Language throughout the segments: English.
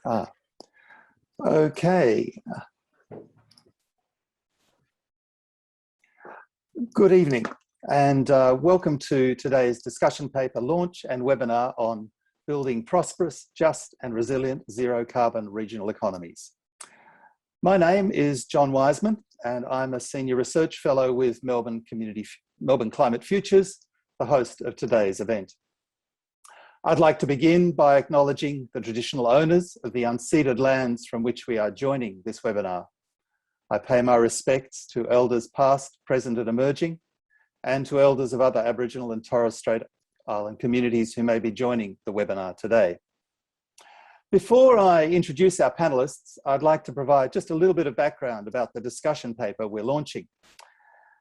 Ah, okay. Good evening and welcome to today's discussion paper launch and webinar on building prosperous, just and resilient zero carbon regional economies. My name is John Wiseman and I'm a Senior Research Fellow with Melbourne Climate Futures, the host of today's event. I'd like to begin by acknowledging the traditional owners of the unceded lands from which we are joining this webinar. I pay my respects to elders past, present and emerging, and to elders of other Aboriginal and Torres Strait Island communities who may be joining the webinar today. Before I introduce our panelists, I'd like to provide just a little bit of background about the discussion paper we're launching.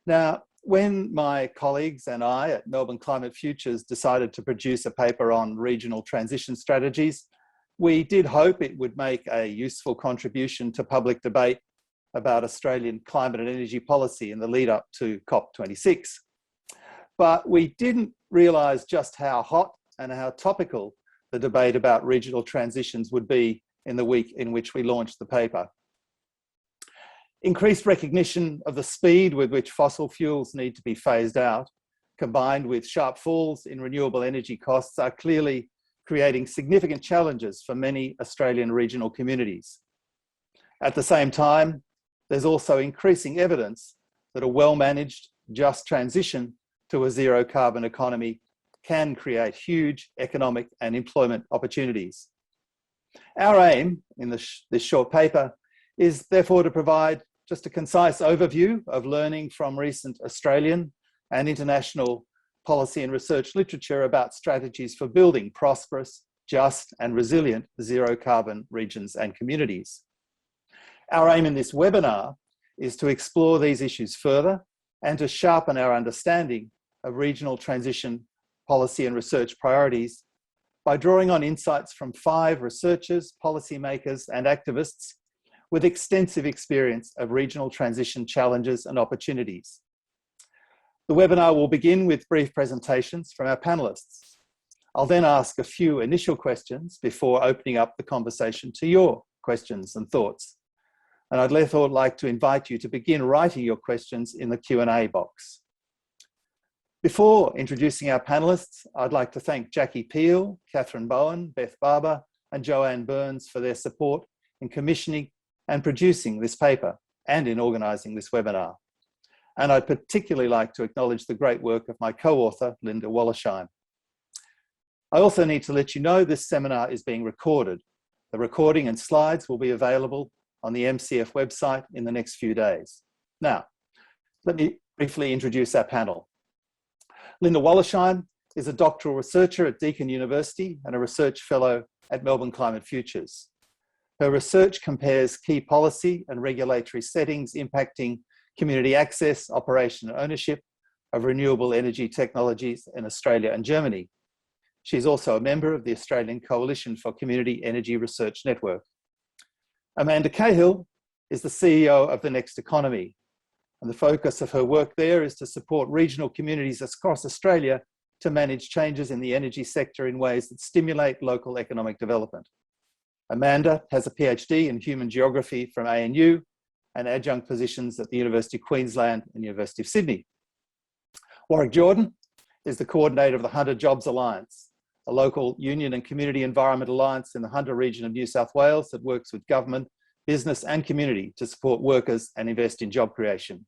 Now, when my colleagues and I at Melbourne Climate Futures decided to produce a paper on regional transition strategies, we did hope it would make a useful contribution to public debate about Australian climate and energy policy in the lead up to COP26. But we didn't realise just how hot and how topical the debate about regional transitions would be in the week in which we launched the paper. Increased recognition of the speed with which fossil fuels need to be phased out, combined with sharp falls in renewable energy costs, are clearly creating significant challenges for many Australian regional communities. At the same time, there's also increasing evidence that a well-managed, just transition to a zero carbon economy can create huge economic and employment opportunities. Our aim in this short paper is therefore to provide just a concise overview of learning from recent Australian and international policy and research literature about strategies for building prosperous, just and resilient zero carbon regions and communities. Our aim in this webinar is to explore these issues further and to sharpen our understanding of regional transition policy and research priorities by drawing on insights from 5 researchers, policymakers and activists with extensive experience of regional transition challenges and opportunities. The webinar will begin with brief presentations from our panelists. I'll then ask a few initial questions before opening up the conversation to your questions and thoughts. And I'd therefore like to invite you to begin writing your questions in the Q&A box. Before introducing our panelists, I'd like to thank Jackie Peel, Catherine Bowen, Beth Barber, and Joanne Burns for their support in commissioning and producing this paper and in organising this webinar. And I'd particularly like to acknowledge the great work of my co-author, Linda Wollersheim. I also need to let you know this seminar is being recorded. The recording and slides will be available on the MCF website in the next few days. Now, let me briefly introduce our panel. Linda Wollersheim is a doctoral researcher at Deakin University and a research fellow at Melbourne Climate Futures. Her research compares key policy and regulatory settings impacting community access, operation and ownership of renewable energy technologies in Australia and Germany. She's also a member of the Australian Coalition for Community Energy Research Network. Amanda Cahill is the CEO of The Next Economy, and the focus of her work there is to support regional communities across Australia to manage changes in the energy sector in ways that stimulate local economic development. Amanda has a PhD in Human Geography from ANU and adjunct positions at the University of Queensland and University of Sydney. Warwick Jordan is the coordinator of the Hunter Jobs Alliance, a local union and community environment alliance in the Hunter region of New South Wales that works with government, business and community to support workers and invest in job creation.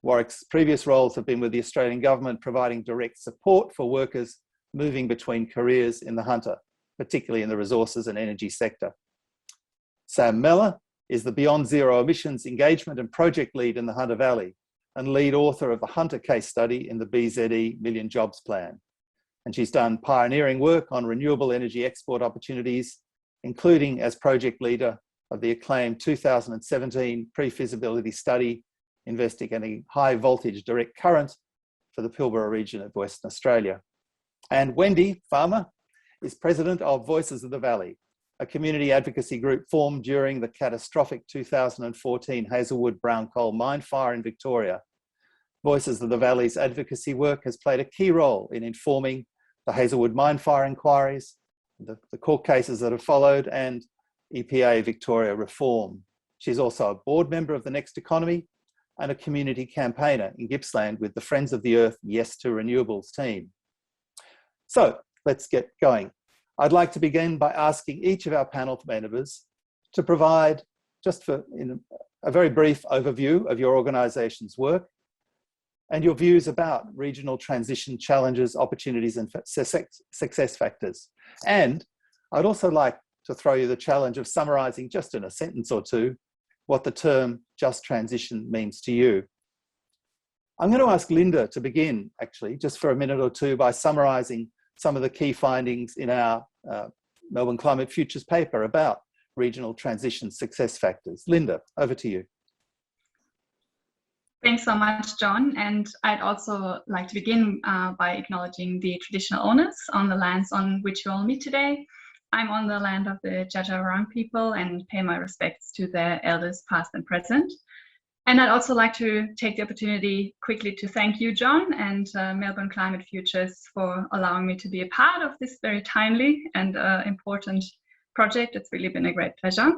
Warwick's previous roles have been with the Australian government providing direct support for workers moving between careers in the Hunter, particularly in the resources and energy sector. Sam Meller is the Beyond Zero Emissions Engagement and Project Lead in the Hunter Valley and lead author of the Hunter case study in the Bzed Million Jobs Plan. And she's done pioneering work on renewable energy export opportunities, including as project leader of the acclaimed 2017 pre-feasibility study investigating high voltage direct current for the Pilbara region of Western Australia. And Wendy Farmer is president of Voices of the Valley, a community advocacy group formed during the catastrophic 2014 Hazelwood brown coal mine fire in Victoria. Voices of the Valley's advocacy work has played a key role in informing the Hazelwood mine fire inquiries, the court cases that have followed, and EPA Victoria reform. She's also a board member of the Next Economy and a community campaigner in Gippsland with the Friends of the Earth Yes to Renewables team. So let's get going. I'd like to begin by asking each of our panel members to provide, just for a very brief overview of your organisation's work and your views about regional transition challenges, opportunities and success factors. And I'd also like to throw you the challenge of summarising just in a sentence or two what the term just transition means to you. I'm going to ask Linda to begin, actually, just for a minute or two by summarising some of the key findings in our Melbourne Climate Futures paper about regional transition success factors. Linda, over to you. Thanks so much, John. And I'd also like to begin by acknowledging the traditional owners on the lands on which you all meet today. I'm on the land of the Dja people and pay my respects to their elders past and present. And I'd also like to take the opportunity quickly to thank you, John, and Melbourne Climate Futures for allowing me to be a part of this very timely and important project. It's really been a great pleasure.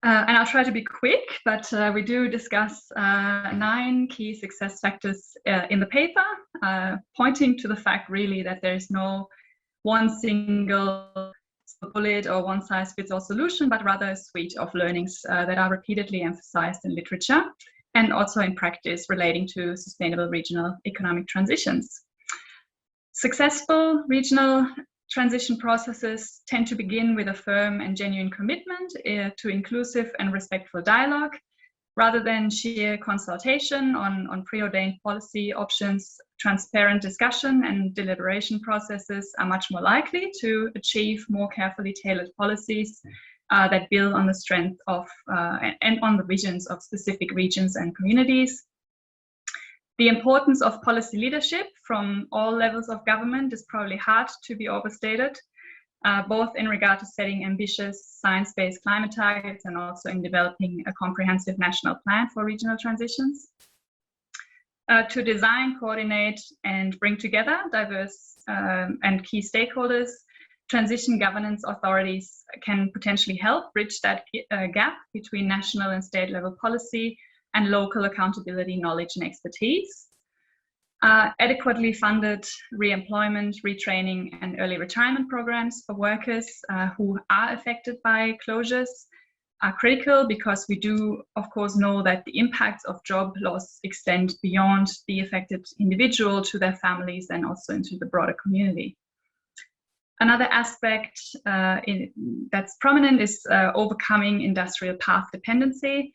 And I'll try to be quick, but we do discuss 9 key success factors in the paper, pointing to the fact really that there is no one single bullet or one-size-fits-all solution, but rather a suite of learnings that are repeatedly emphasized in literature and also in practice relating to sustainable regional economic transitions. Successful regional transition processes tend to begin with a firm and genuine commitment to inclusive and respectful dialogue, rather than sheer consultation on preordained policy options. Transparent discussion and deliberation processes are much more likely to achieve more carefully tailored policies that build on the strength of and on the visions of specific regions and communities. The importance of policy leadership from all levels of government is probably hard to be overstated, both in regard to setting ambitious science-based climate targets and also in developing a comprehensive national plan for regional transitions. To design, coordinate, and bring together diverse and key stakeholders, transition governance authorities can potentially help bridge that gap between national and state level policy and local accountability, knowledge, and expertise. Adequately funded re-employment, retraining, and early retirement programs for workers who are affected by closures are critical, because we do, of course, know that the impacts of job loss extend beyond the affected individual to their families and also into the broader community. Another aspect that's prominent is overcoming industrial path dependency,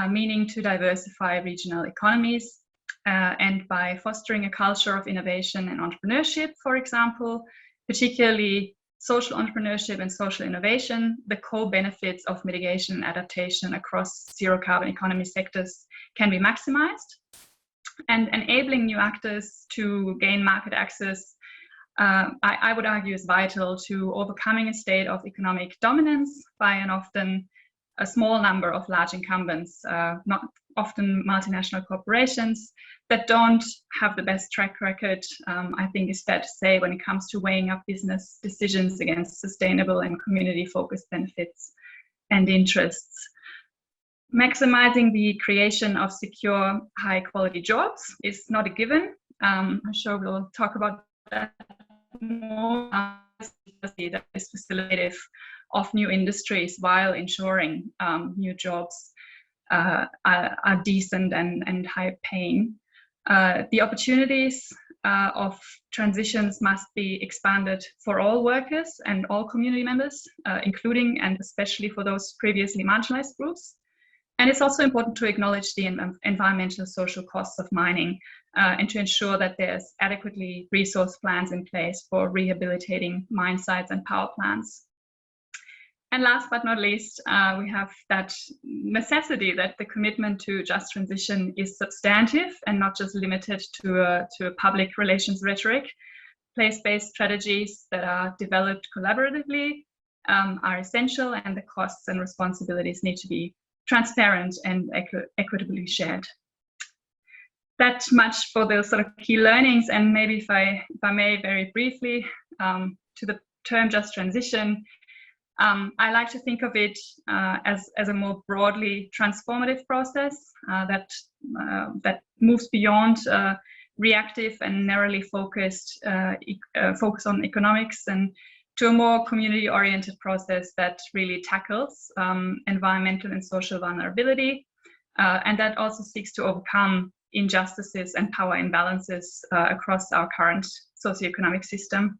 meaning to diversify regional economies. And by fostering a culture of innovation and entrepreneurship, for example, particularly social entrepreneurship and social innovation, the co-benefits of mitigation and adaptation across zero carbon economy sectors can be maximized. And enabling new actors to gain market access, I would argue, is vital to overcoming a state of economic dominance by an often a small number of large incumbents, not often multinational corporations, that don't have the best track record, I think is fair to say, when it comes to weighing up business decisions against sustainable and community-focused benefits and interests. Maximizing the creation of secure, high-quality jobs is not a given. I'm sure we'll talk about that more. That is facilitative of new industries while ensuring new jobs are decent and high paying. The opportunities of transitions must be expanded for all workers and all community members, including and especially for those previously marginalized groups. And it's also important to acknowledge the environmental and social costs of mining and to ensure that there's adequately resource plans in place for rehabilitating mine sites and power plants. And last but not least, we have that necessity that the commitment to just transition is substantive and not just limited to a public relations rhetoric. Place-based strategies that are developed collaboratively are essential, and the costs and responsibilities need to be transparent and equitably shared. That much for the sort of key learnings, and maybe if I may very briefly, to the term just transition. I like to think of it as a more broadly transformative process that moves beyond reactive and narrowly focused focus on economics and to a more community-oriented process that really tackles environmental and social vulnerability, and that also seeks to overcome injustices and power imbalances across our current socioeconomic system.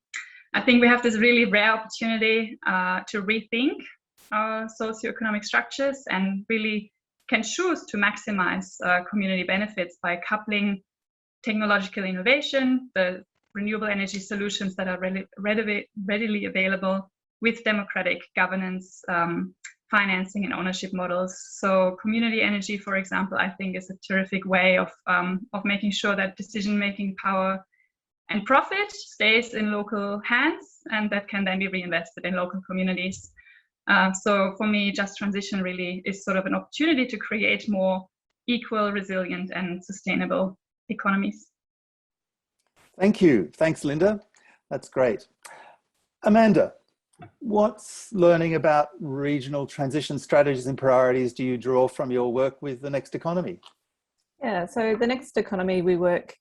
I think we have this really rare opportunity to rethink our socioeconomic structures and really can choose to maximize community benefits by coupling technological innovation, the renewable energy solutions that are readily available with democratic governance, financing and ownership models. So community energy, for example, I think is a terrific way of making sure that decision-making power and profit stays in local hands, and that can then be reinvested in local communities. So for me, Just Transition really is sort of an opportunity to create more equal, resilient and sustainable economies. Thank you. Thanks, Linda. That's great. Amanda, what's learning about regional transition strategies and priorities do you draw from your work with the Next Economy? Yeah, so the Next Economy, we work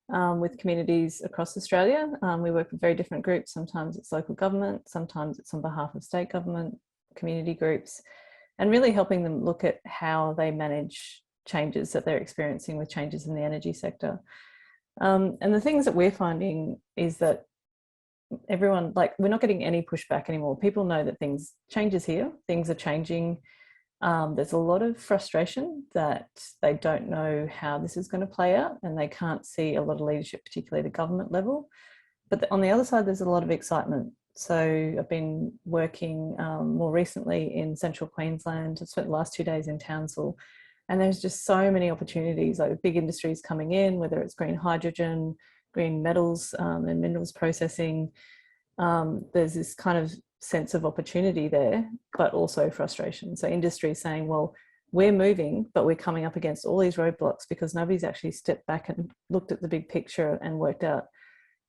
with communities across Australia. We work with very different groups. Sometimes it's local government, sometimes it's on behalf of state government, community groups, and really helping them look at how they manage changes that they're experiencing with changes in the energy sector. And the things that we're finding is that everyone, like, we're not getting any pushback anymore. People know that changes here, things are changing. There's a lot of frustration that they don't know how this is going to play out, and they can't see a lot of leadership, particularly at the government level. But on the other side, there's a lot of excitement. So I've been working more recently in central Queensland. I spent the last 2 days in Townsville, and there's just so many opportunities, like big industries coming in, whether it's green hydrogen, green metals and minerals processing. There's this kind of sense of opportunity there, but also frustration. So industry saying, well, we're moving, but we're coming up against all these roadblocks because nobody's actually stepped back and looked at the big picture and worked out,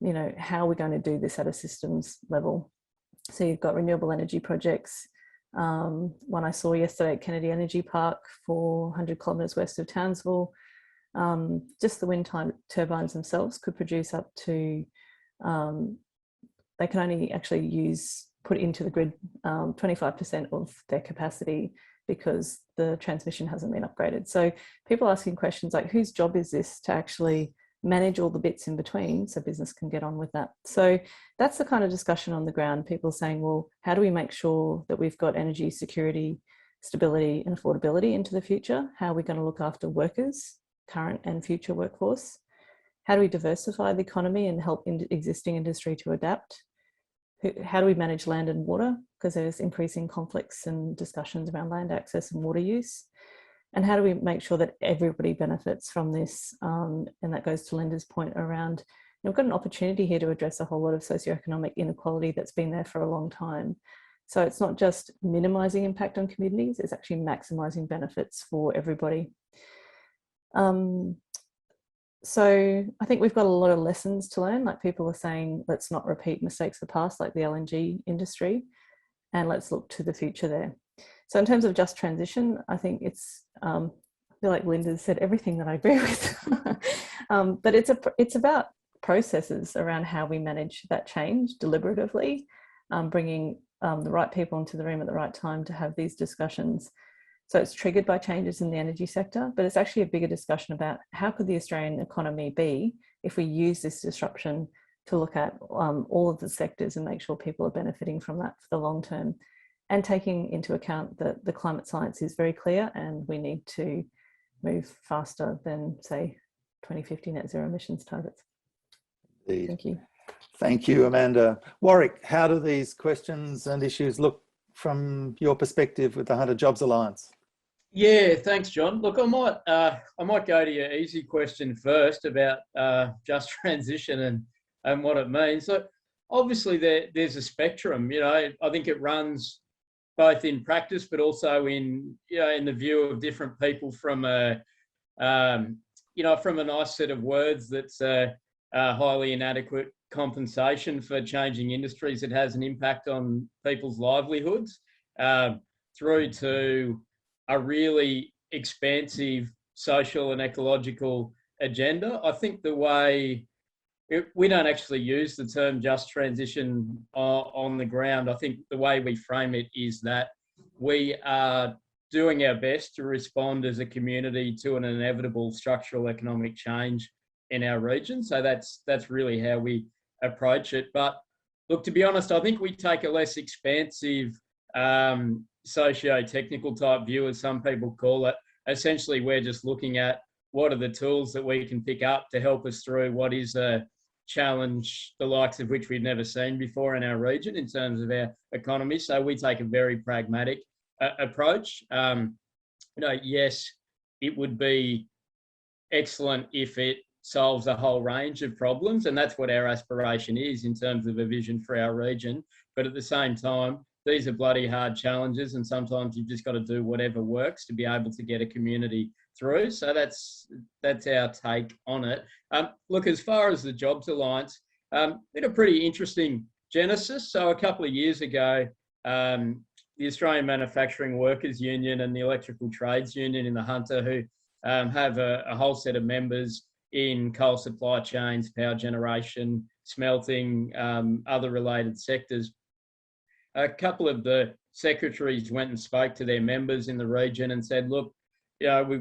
you know, how we're going to do this at a systems level. So you've got renewable energy projects. One I saw yesterday at Kennedy Energy Park, 400 kilometres west of Townsville. Just the wind turbines themselves could produce up to, they can only actually put into the grid 25% of their capacity because the transmission hasn't been upgraded. So people asking questions like, whose job is this to actually manage all the bits in between so business can get on with that? So that's the kind of discussion on the ground. People saying, well, how do we make sure that we've got energy security, stability and affordability into the future? How are we going to look after workers, current and future workforce? How do we diversify the economy and help existing industry to adapt? How do we manage land and water? Because there's increasing conflicts and discussions around land access and water use. And how do we make sure that everybody benefits from this? And that goes to Linda's point around, we've got an opportunity here to address a whole lot of socioeconomic inequality that's been there for a long time. So it's not just minimizing impact on communities, it's actually maximizing benefits for everybody. So I think we've got a lot of lessons to learn. Like people are saying, let's not repeat mistakes of the past, like the LNG industry, and let's look to the future there. So in terms of just transition, I think it's, I feel like Linda said everything that I agree with, but it's about processes around how we manage that change deliberatively, bringing the right people into the room at the right time to have these discussions. So it's triggered by changes in the energy sector, but it's actually a bigger discussion about how could the Australian economy be if we use this disruption to look at all of the sectors and make sure people are benefiting from that for the long term, and taking into account that the climate science is very clear and we need to move faster than, say, 2050 net zero emissions targets. Indeed. Thank you. Thank you, Amanda. Warwick, how do these questions and issues look from your perspective with the Hunter Jobs Alliance? Yeah, thanks, John. Look, I might go to your easy question first about just transition and what it means. So obviously there's a spectrum. You know, I think it runs both in practice, but also in the view of different people from a from a nice set of words that's highly inadequate compensation for changing industries that has an impact on people's livelihoods, through to a really expansive social and ecological agenda. I think the way we don't actually use the term just transition on the ground. I think the way we frame it is that we are doing our best to respond as a community to an inevitable structural economic change in our region. So that's really how we approach it. But look, to be honest, I think we take a less expansive socio-technical type view, as some people call it. Essentially, we're just looking at what are the tools that we can pick up to help us through what is a challenge, the likes of which we've never seen before in our region in terms of our economy. So we take a very pragmatic approach. Yes, it would be excellent if it solves a whole range of problems, and that's what our aspiration is in terms of a vision for our region. But at the same time, these are bloody hard challenges, and sometimes you've just got to do whatever works to be able to get a community through. So that's our take on it. Look, as far as the Jobs Alliance, been a pretty interesting genesis. So a couple of years ago, the Australian Manufacturing Workers Union and the Electrical Trades Union in the Hunter, who have a whole set of members in coal supply chains, power generation, smelting, other related sectors. A couple of the secretaries went and spoke to their members in the region and said, look,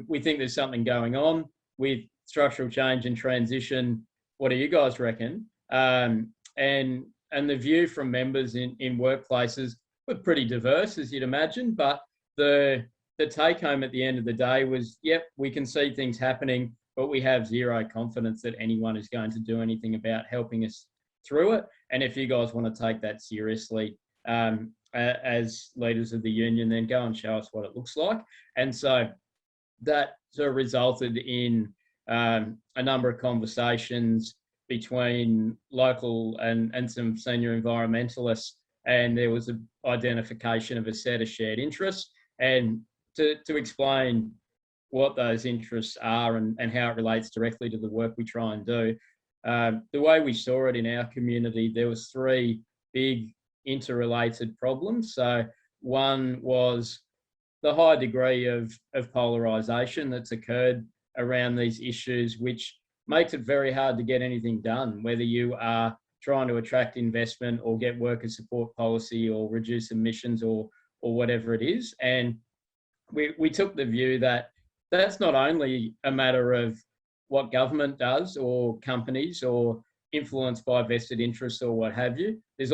we think there's something going on with structural change and transition. What do you guys reckon? And the view from members in workplaces were pretty diverse, as you'd imagine, but the take home at the end of the day was, yep, we can see things happening, but we have zero confidence that anyone is going to do anything about helping us through it. And if you guys want to take that seriously as leaders of the union, then go and show us what it looks like. And so that sort of resulted in a number of conversations between local and some senior environmentalists, and there was an identification of a set of shared interests. And to explain what those interests are and how it relates directly to the work we try and do, the way we saw it in our community, there was three big interrelated problems. So one was the high degree of polarization that's occurred around these issues, which makes it very hard to get anything done, whether you are trying to attract investment or get worker support policy or reduce emissions or whatever it is. And we took the view that that's not only a matter of what government does or companies or influenced by vested interests or what have you. There's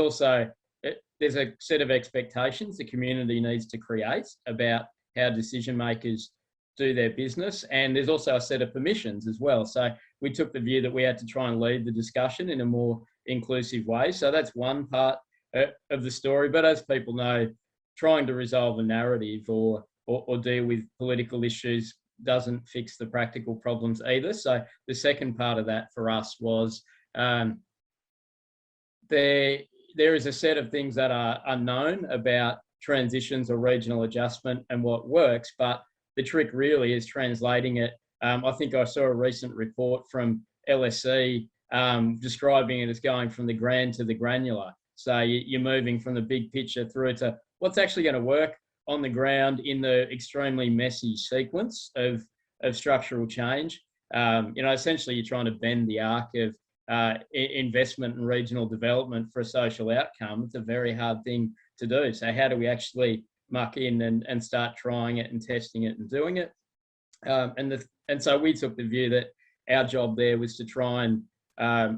a set of expectations the community needs to create about how decision makers do their business. And there's also a set of permissions as well. So we took the view that we had to try and lead the discussion in a more inclusive way. So that's one part of the story. But as people know, trying to resolve a narrative or deal with political issues doesn't fix the practical problems either. So the second part of that for us was there is a set of things that are unknown about transitions or regional adjustment and what works, but the trick really is translating it. I think I saw a recent report from LSE describing it as going from the grand to the granular. So you're moving from the big picture through to what's actually going to work on the ground in the extremely messy sequence of structural change. Essentially you're trying to bend the arc of investment and regional development for a social outcome. It's a very hard thing to do. So how do we actually muck in and start trying it and testing it and doing it? And so we took the view that our job there was to try and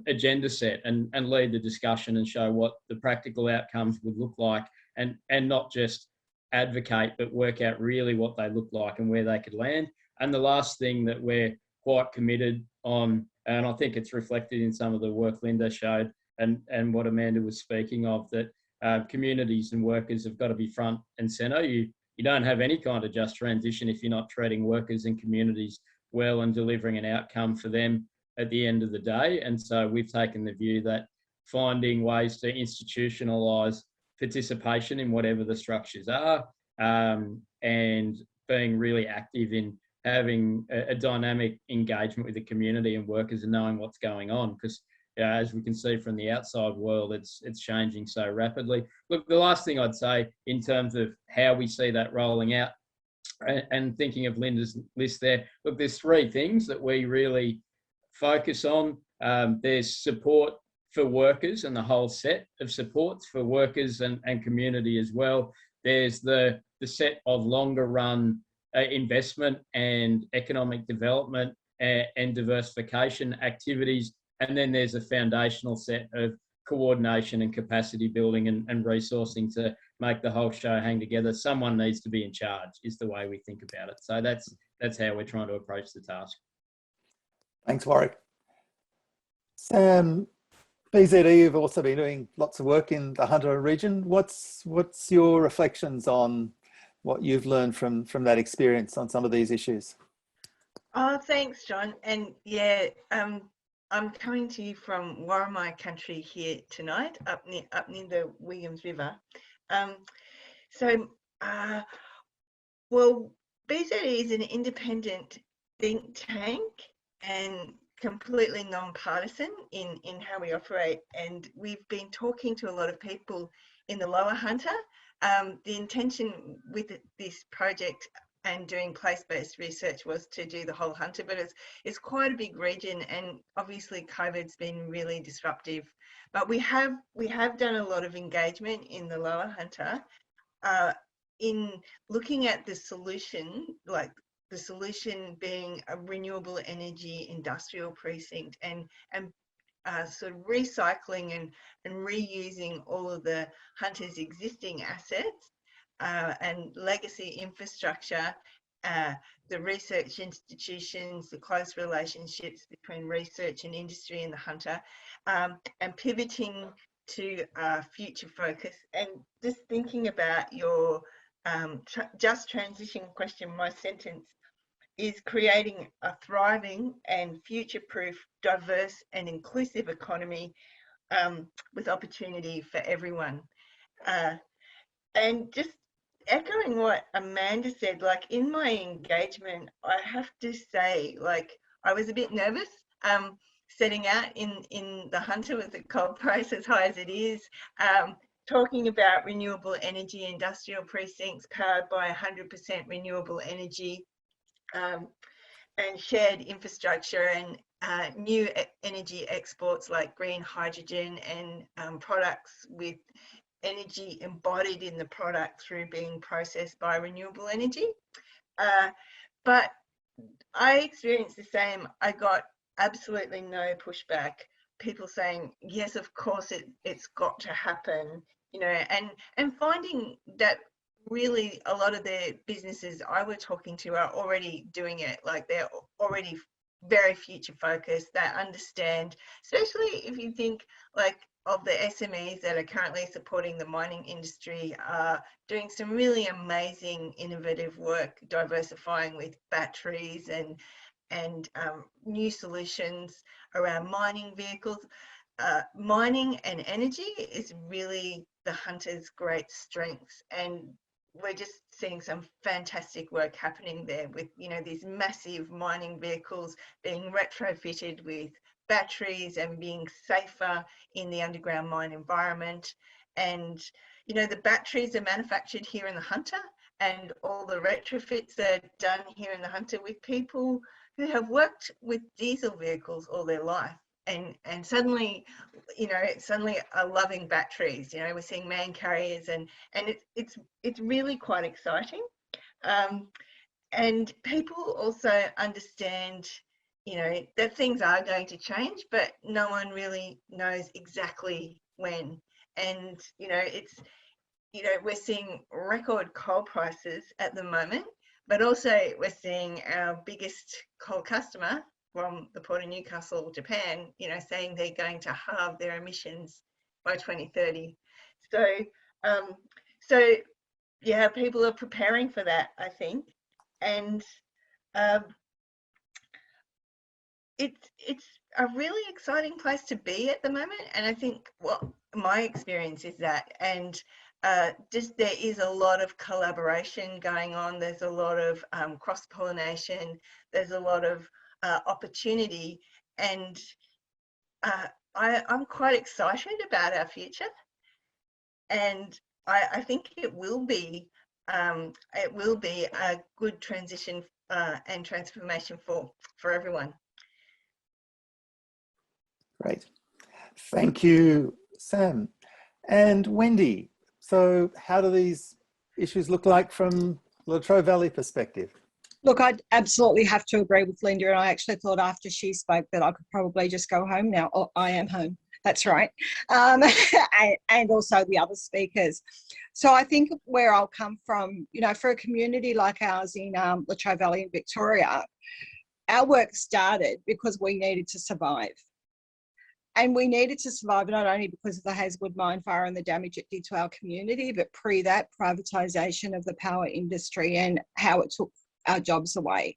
agenda set and lead the discussion and show what the practical outcomes would look like, and not just advocate, but work out really what they look like and where they could land. And the last thing that we're quite committed on, and I think it's reflected in some of the work Linda showed and what Amanda was speaking of, that communities and workers have got to be front and centre. You don't have any kind of just transition if you're not treating workers and communities well and delivering an outcome for them at the end of the day. And so we've taken the view that finding ways to institutionalise participation in whatever the structures are, and being really active in having a dynamic engagement with the community and workers and knowing what's going on. Because as we can see from the outside world, it's changing so rapidly. Look, the last thing I'd say in terms of how we see that rolling out, and thinking of Linda's list there, look, there's three things that we really focus on. There's support for workers and the whole set of supports for workers and community as well. There's the set of longer run investment and economic development and diversification activities. And then there's a foundational set of coordination and capacity building and resourcing to make the whole show hang together. Someone needs to be in charge is the way we think about it. So that's how we're trying to approach the task. Thanks, Warwick. Sam, Bzed, you've also been doing lots of work in the Hunter region. What's your reflections on what you've learned from that experience on some of these issues? Oh, thanks, John. And yeah, I'm coming to you from Warramai country here tonight, up near the Williams River. Well, Bzed is an independent think tank and completely non-partisan in how we operate. And we've been talking to a lot of people in the Lower Hunter. The intention with this project and doing place-based research was to do the whole Hunter, but it's quite a big region, and obviously COVID's been really disruptive. But we have done a lot of engagement in the Lower Hunter in looking at the solution, like the solution being a renewable energy industrial precinct and sort of recycling and reusing all of the Hunter's existing assets and legacy infrastructure, the research institutions, the close relationships between research and industry in the Hunter, and pivoting to future focus. And just thinking about your just transition question, my sentence is creating a thriving and future-proof, diverse and inclusive economy with opportunity for everyone. And just echoing what Amanda said, like in my engagement, I have to say, like, I was a bit nervous setting out in the Hunter with the coal price as high as it is, talking about renewable energy industrial precincts powered by 100% renewable energy, and shared infrastructure and new energy exports like green hydrogen and products with energy embodied in the product through being processed by renewable energy. But I experienced the same. I got absolutely no pushback. People saying, yes, of course it's got to happen, you know, and finding that really a lot of the businesses I were talking to are already doing it. Like they're already very future focused. They understand, especially if you think like of the SMEs that are currently supporting the mining industry, are doing some really amazing innovative work, diversifying with batteries and new solutions around mining vehicles. Mining and energy is really the Hunter's great strengths, and we're just seeing some fantastic work happening there with, you know, these massive mining vehicles being retrofitted with batteries and being safer in the underground mine environment. And, you know, the batteries are manufactured here in the Hunter, and all the retrofits are done here in the Hunter with people who have worked with diesel vehicles all their life. And suddenly, you know, suddenly are loving batteries. You know, we're seeing man carriers, and it's really quite exciting. And people also understand, you know, that things are going to change, but no one really knows exactly when. And, you know, it's, you know, we're seeing record coal prices at the moment, but also we're seeing our biggest coal customer from the Port of Newcastle, Japan, you know, saying they're going to halve their emissions by 2030. So yeah, people are preparing for that, I think. And it's a really exciting place to be at the moment. And I think what my experience is that, and just there is a lot of collaboration going on. There's a lot of cross-pollination. There's a lot of opportunity, and I'm quite excited about our future, and I think it will be a good transition and transformation for everyone. Great. Thank you, Sam. And Wendy, so how do these issues look like from Latrobe Valley perspective? Look, I'd absolutely have to agree with Linda, and I actually thought after she spoke that I could probably just go home now. Oh, I am home. That's right. And also the other speakers. So I think where I'll come from, you know, for a community like ours in Latrobe Valley in Victoria, our work started because we needed to survive. And we needed to survive not only because of the Hazelwood mine fire and the damage it did to our community, but pre that, privatisation of the power industry and how it took our jobs away.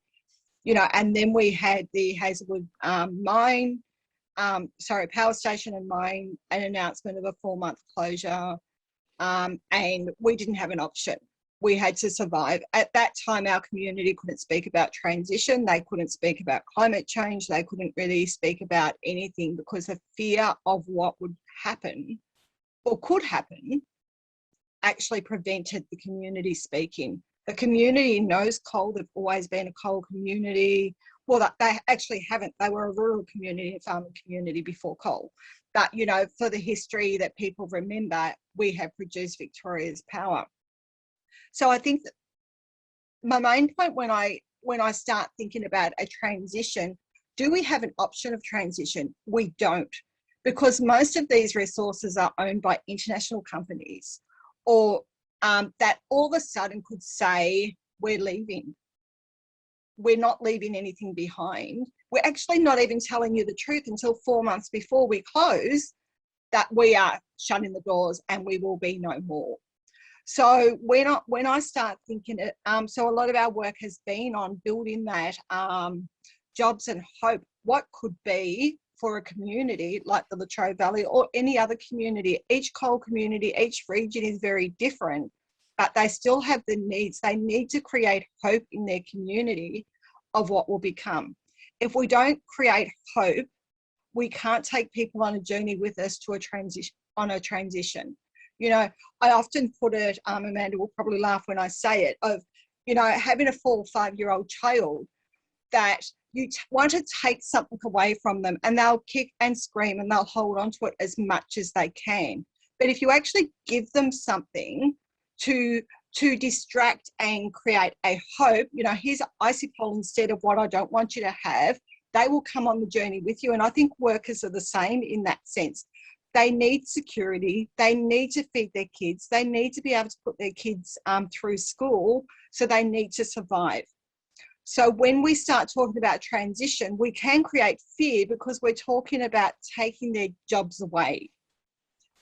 You know, and then we had the Hazelwood power station and mine, an announcement of a 4-month closure, and we didn't have an option. We had to survive. At that time, our community couldn't speak about transition. They couldn't speak about climate change. They couldn't really speak about anything because the fear of what would happen or could happen actually prevented the community speaking. The community knows coal. They've always been a coal community. Well, they actually haven't. They were a rural community, a farming community before coal. But, you know, for the history that people remember, we have produced Victoria's power. So I think that my main point when I start thinking about a transition, do we have an option of transition? We don't, because most of these resources are owned by international companies or that all of a sudden could say, we're leaving. We're not leaving anything behind. We're actually not even telling you the truth until 4 months before we close that we are shutting the doors and we will be no more. So when I start thinking it, so a lot of our work has been on building that jobs and hope, what could be for a community like the Latrobe Valley or any other community. Each coal community, each region is very different, but they still have the needs. They need to create hope in their community of what will become. If we don't create hope, we can't take people on a journey with us to a transition. You know, I often put it, Amanda will probably laugh when I say it, of, you know, having a 4 or 5-year-old child that you want to take something away from them and they'll kick and scream and they'll hold on to it as much as they can. But if you actually give them something to distract and create a hope, you know, here's icy pole instead of what I don't want you to have, they will come on the journey with you. And I think workers are the same in that sense. They need security. They need to feed their kids. They need to be able to put their kids through school. So they need to survive. So when we start talking about transition, we can create fear because we're talking about taking their jobs away.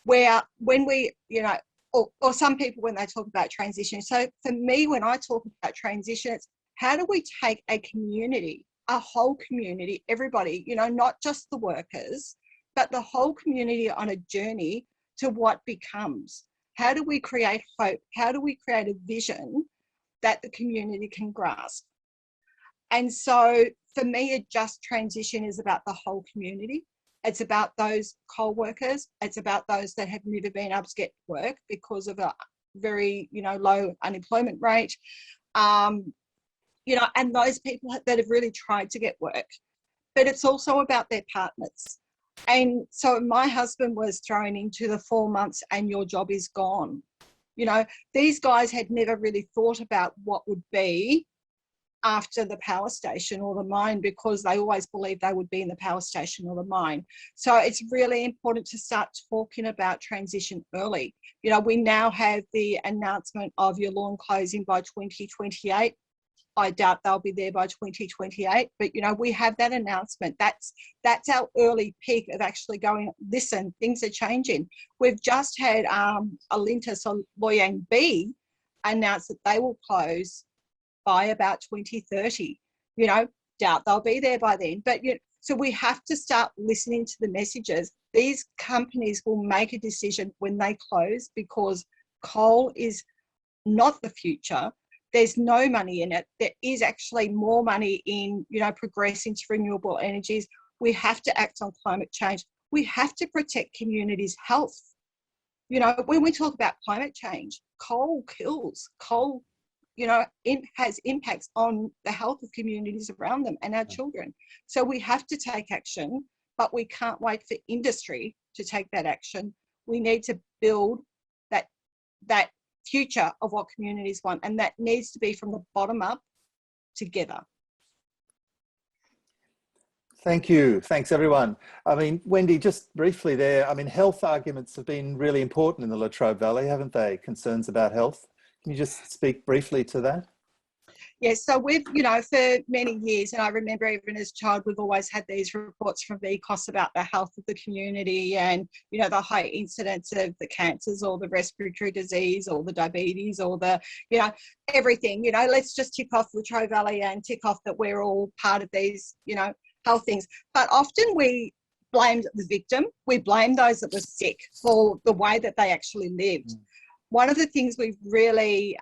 Where when we, you know, or some people when they talk about transition. So for me, when I talk about transition, it's how do we take a community, a whole community, everybody, you know, not just the workers, but the whole community on a journey to what becomes. How do we create hope? How do we create a vision that the community can grasp? And so for me, a just transition is about the whole community. It's about those coal workers. It's about those that have never been able to get work because of a very, you know, low unemployment rate. You know, and those people that have really tried to get work. But it's also about their partners. And so my husband was thrown into the 4 months and your job is gone. You know, these guys had never really thought about what would be after the power station or the mine because they always believed they would be in the power station or the mine. So it's really important to start talking about transition early. You know, we now have the announcement of your lawn closing by 2028. I doubt they'll be there by 2028, but, you know, we have that announcement. That's our early peak of actually going, listen, things are changing. We've just had Alinta, so Loyang B, announce that they will close by about 2030. You know, doubt they'll be there by then. But, you know, so we have to start listening to the messages. These companies will make a decision when they close because coal is not the future. There's no money in it. There is actually more money in, you know, progressing to renewable energies. We have to act on climate change. we have to protect communities' health. You know, when we talk about climate change, coal kills. Coal, you know, it has impacts on the health of communities around them and our children. So we have to take action, but we can't wait for industry to take that action. We need to build that future of what communities want, and that needs to be from the bottom up together. Thank you. Thanks, everyone. I mean, Wendy, just briefly there, I mean, health arguments have been really important in the Latrobe Valley, haven't they? Concerns about health. Can you just speak briefly to that? Yes, so we've, you know, for many years, and I remember even as a child, we've always had these reports from VCOS about the health of the community and, you know, the high incidence of the cancers or the respiratory disease or the diabetes or the, you know, everything. You know, let's just tick off Latrobe Valley and tick off that we're all part of these, you know, health things. But often we blamed the victim. We blamed those that were sick for the way that they actually lived. One of the things we really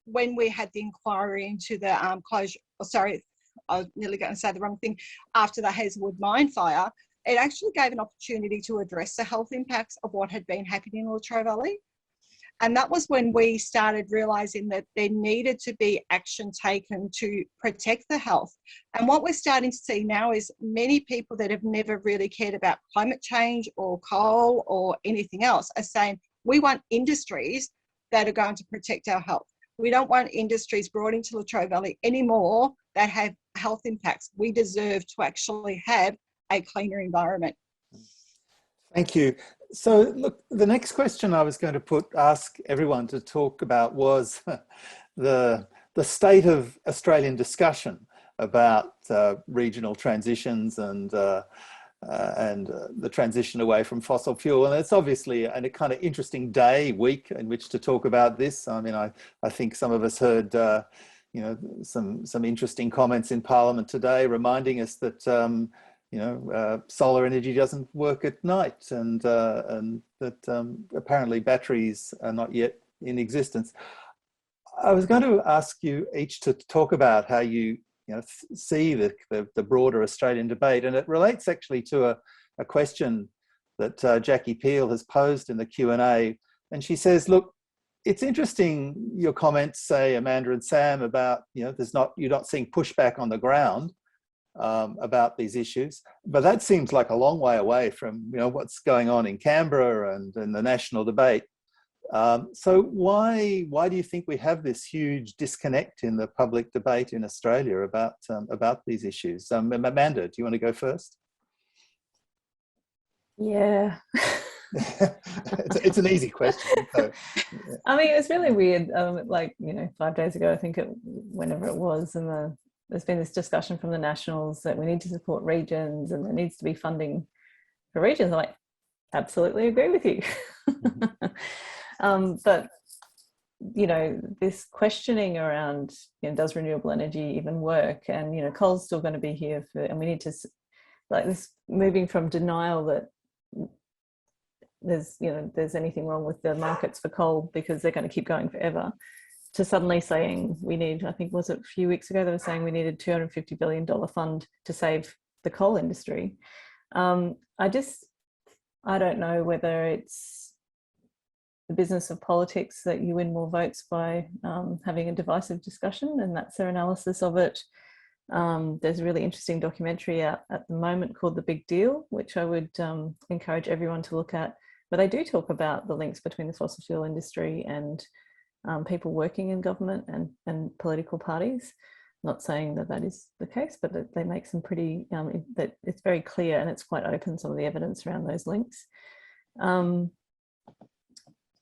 when we had the inquiry into the closure, sorry, I was nearly going to say the wrong thing, after the Hazelwood mine fire, it actually gave an opportunity to address the health impacts of what had been happening in Latrobe Valley. And that was when we started realising that there needed to be action taken to protect the health. And what we're starting to see now is many people that have never really cared about climate change or coal or anything else are saying, we want industries that are going to protect our health. We don't want industries brought into Latrobe Valley anymore that have health impacts. We deserve to actually have a cleaner environment. Thank you. So look, the next question I was going to ask everyone to talk about was the state of Australian discussion about regional transitions and the transition away from fossil fuel. And it's obviously a kind of interesting week in which to talk about this. I mean, I think some of us heard, you know, some interesting comments in Parliament today reminding us that, you know, solar energy doesn't work at night and that apparently batteries are not yet in existence. I was going to ask you each to talk about how you see the broader Australian debate, and it relates actually to a question that Jackie Peel has posed in the Q&A, and she says, look, it's interesting your comments, say, Amanda and Sam, about you're not seeing pushback on the ground about these issues, but that seems like a long way away from what's going on in Canberra and in the national debate. So why do you think we have this huge disconnect in the public debate in Australia about these issues? Amanda, do you want to go first? Yeah. it's an easy question. So, yeah. I mean, it's really weird. 5 days ago, I think whenever it was, and there's been this discussion from the Nationals that we need to support regions and there needs to be funding for regions. I'm like, absolutely agree with you. But this questioning around does renewable energy even work, and coal's still going to be here and we need to, like, this moving from denial that there's anything wrong with the markets for coal because they're going to keep going forever, to suddenly saying we need, I think was it a few weeks ago they were saying we needed $250 billion fund to save the coal industry. I don't know whether it's the business of politics that you win more votes by having a divisive discussion, and that's their analysis of it. There's a really interesting documentary out at the moment called The Big Deal, which I would encourage everyone to look at, but they do talk about the links between the fossil fuel industry and people working in government and political parties. Not saying that is the case, but that they make some pretty, that it's very clear and it's quite open, some of the evidence around those links.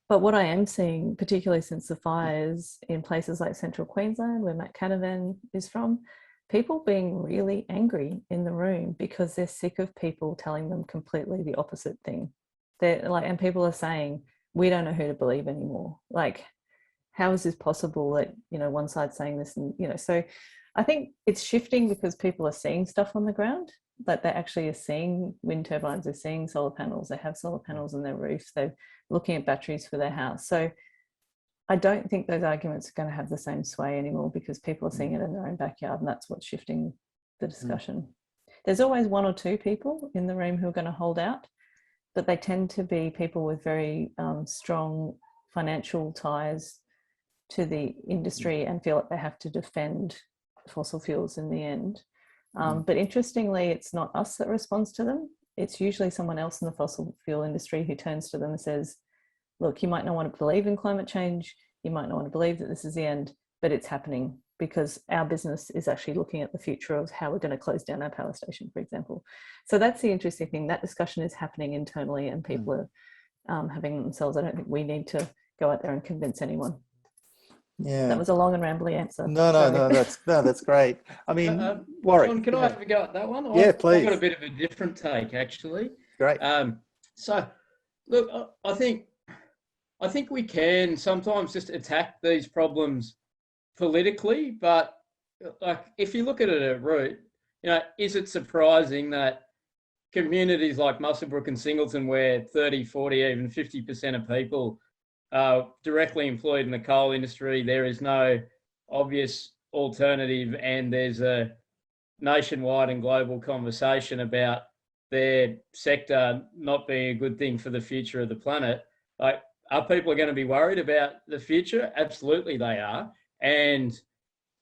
But what I am seeing, particularly since the fires in places like Central Queensland, where Matt Canavan is from, people being really angry in the room because they're sick of people telling them completely the opposite thing. They're like, and people are saying, we don't know who to believe anymore. Like, how is this possible that, one side's saying this and, so I think it's shifting because people are seeing stuff on the ground, that they actually are seeing wind turbines, they're seeing solar panels, they have solar panels on their roofs, they're looking at batteries for their house. So I don't think those arguments are going to have the same sway anymore because people are seeing it in their own backyard, and that's what's shifting the discussion. There's always one or two people in the room who are going to hold out, but they tend to be people with very strong financial ties to the industry and feel like they have to defend fossil fuels in the end. But interestingly, it's not us that responds to them. It's usually someone else in the fossil fuel industry who turns to them and says, look, you might not want to believe in climate change, you might not want to believe that this is the end, but it's happening because our business is actually looking at the future of how we're going to close down our power station, for example. So that's the interesting thing. That discussion is happening internally and people are having themselves. I don't think we need to go out there and convince anyone. Yeah, that was a long and rambly answer. No, that's great. I mean, Warwick, John, can I have a go at that one? Yeah, please. I've got a bit of a different take, actually. Great. So, look, I think we can sometimes just attack these problems politically, but like if you look at it at root, is it surprising that communities like Muswellbrook and Singleton, where 30, 40, even 50% of people are directly employed in the coal industry, there is no obvious alternative, and there's a nationwide and global conversation about their sector not being a good thing for the future of the planet. Like, are people going to be worried about the future? Absolutely they are. And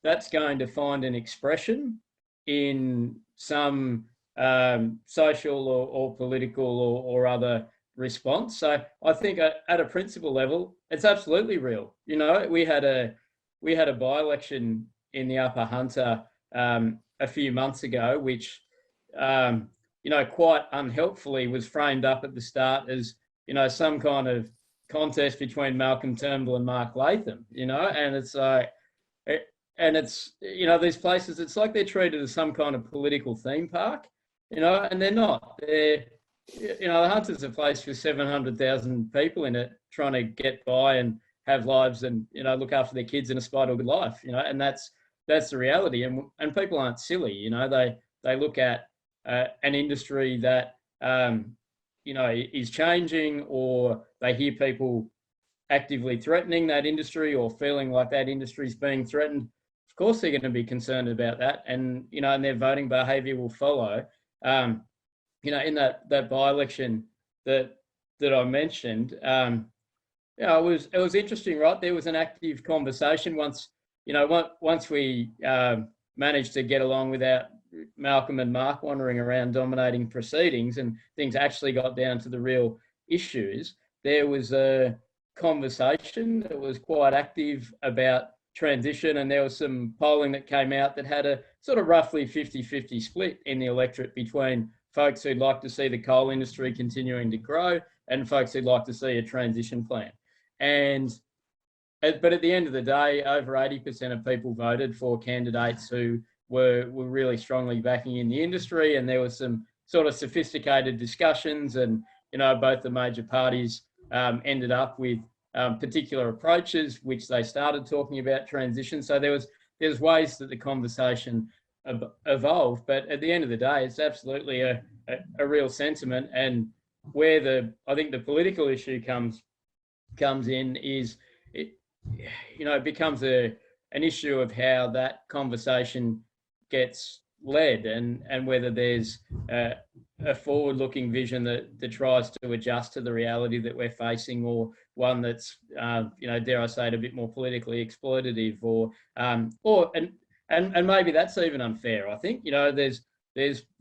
that's going to find an expression in some social or political or other response. So I think at a principle level, it's absolutely real. We had a by-election in the Upper Hunter a few months ago, which quite unhelpfully was framed up at the start as some kind of contest between Malcolm Turnbull and Mark Latham, and it's like, and it's, these places, it's like they're treated as some kind of political theme park, and they're not. They're, the Hunter's a place with 700,000 people in it trying to get by and have lives and, look after their kids and aspire to a good life, and that's the reality. And people aren't silly, they look at an industry that, is changing, or they hear people actively threatening that industry or feeling like that industry is being threatened. Of course, they're going to be concerned about that, and and their voting behaviour will follow. In that by-election that I mentioned, it was interesting, right? There was an active conversation once we managed to get along without Malcolm and Mark wandering around dominating proceedings, and things actually got down to the real issues. There was a conversation that was quite active about transition, and there was some polling that came out that had a sort of roughly 50-50 split in the electorate between folks who'd like to see the coal industry continuing to grow and folks who'd like to see a transition plan. But at the end of the day, over 80% of people voted for candidates who were really strongly backing in the industry, and there was some sort of sophisticated discussions, and both the major parties ended up with particular approaches which they started talking about transition. So there's ways that the conversation evolved, but at the end of the day, it's absolutely a real sentiment. And where I think the political issue comes in is it becomes an issue of how that conversation gets led, and whether there's a forward-looking vision that tries to adjust to the reality that we're facing, or one that's dare I say it, a bit more politically exploitative, and maybe that's even unfair. I think there's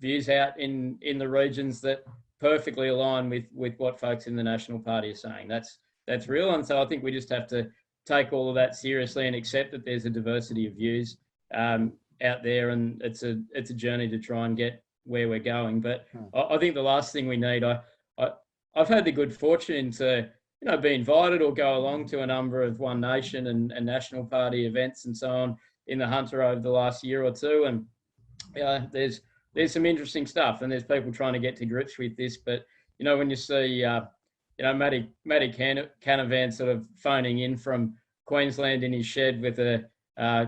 views out in the regions that perfectly align with what folks in the National Party are saying. That's real, and so I think we just have to take all of that seriously and accept that there's a diversity of views out there, and it's a journey to try and get where we're going. But I think the last thing we need, I've had the good fortune to be invited or go along to a number of One Nation and National Party events and so on in the Hunter over the last year or two, and there's some interesting stuff, and there's people trying to get to grips with this. But when you see Matty Canavan sort of phoning in from Queensland in his shed with a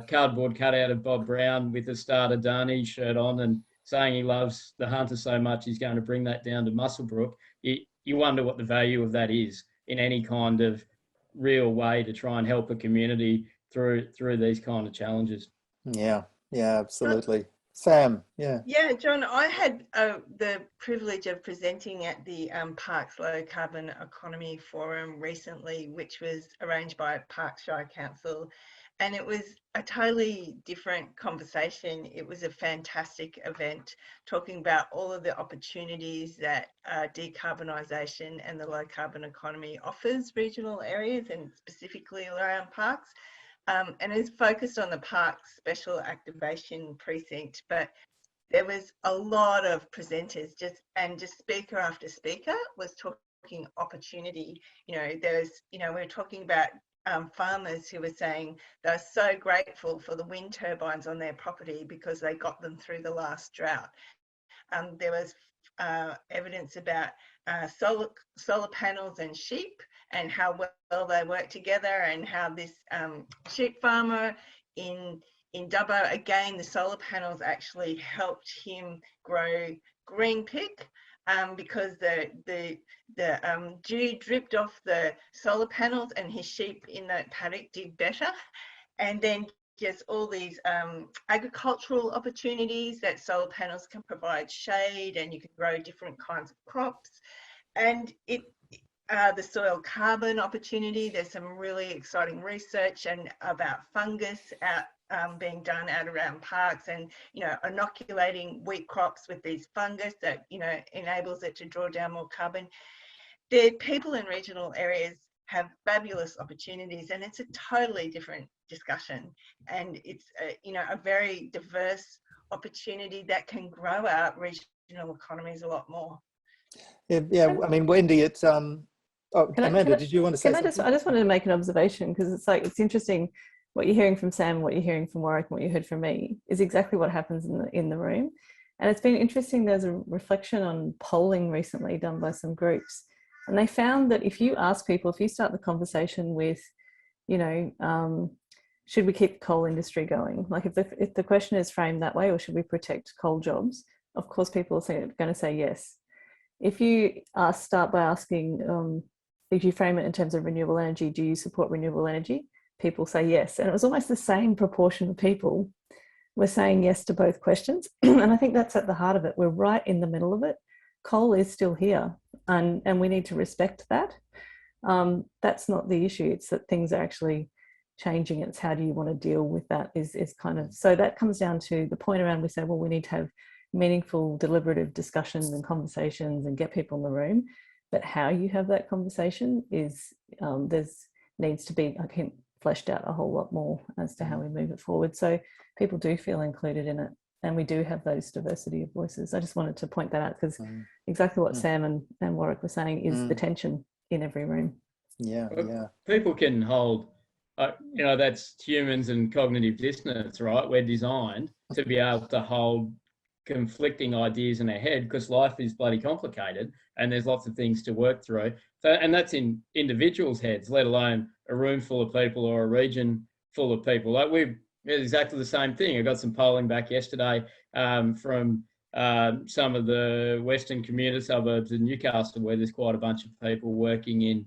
cardboard cutout of Bob Brown with a Starter Darney shirt on, and saying he loves the Hunter so much he's going to bring that down to Muswellbrook, you wonder what the value of that is in any kind of real way to try and help a community through these kind of challenges. Yeah, absolutely. Sam, yeah. Yeah, John, I had the privilege of presenting at the Parks Low Carbon Economy Forum recently, which was arranged by Parks Shire Council. And it was a totally different conversation. It was a fantastic event talking about all of the opportunities that decarbonisation and the low carbon economy offers regional areas and specifically around parks. And it's focused on the Parks Special Activation Precinct, but there was a lot of presenters just speaker after speaker was talking opportunity. We're talking about farmers who were saying they're so grateful for the wind turbines on their property because they got them through the last drought. There was evidence about solar panels and sheep and how well they work together, and how this sheep farmer in Dubbo, again, the solar panels actually helped him grow green pick because the dew dripped off the solar panels and his sheep in that paddock did better. And then just all these agricultural opportunities that solar panels can provide shade, and you can grow different kinds of crops. And the soil carbon opportunity, there's some really exciting research and about fungus out being done out around parks, and inoculating wheat crops with these fungus that enables it to draw down more carbon. The people in regional areas have fabulous opportunities, and it's a totally different discussion, and it's a very diverse opportunity that can grow our regional economies a lot more. Yeah. I mean, Wendy, it's Amanda, did you want to say something? I just wanted to make an observation, because it's interesting. What you're hearing from Sam, what you're hearing from Warwick, and what you heard from me is exactly what happens in the room. And it's been interesting. There's a reflection on polling recently done by some groups, and they found that if you ask people, if you start the conversation with, should we keep the coal industry going? Like if the question is framed that way, or should we protect coal jobs? Of course, people are going to say yes. If you start by asking, if you frame it in terms of renewable energy, do you support renewable energy? People say yes. And it was almost the same proportion of people were saying yes to both questions. And I think that's at the heart of it. We're right in the middle of it. Coal is still here, and we need to respect that. That's not the issue. It's that things are actually changing. It's how do you want to deal with that is kind of, so that comes down to the point around, we say, well, we need to have meaningful, deliberative discussions and conversations and get people in the room. But how you have that conversation is, needs to be, fleshed out a whole lot more as to how we move it forward, so people do feel included in it, and we do have those diversity of voices. I just wanted to point that out, because exactly what Sam and Warwick were saying is the tension in every room. Yeah. People can hold, that's humans and cognitive dissonance, right? We're designed to be able to hold conflicting ideas in our head, because life is bloody complicated and there's lots of things to work through. So, and that's in individuals' heads, let alone a room full of people or a region full of people. Like it's exactly the same thing. I got some polling back yesterday from some of the western commuter suburbs of Newcastle, where there's quite a bunch of people working in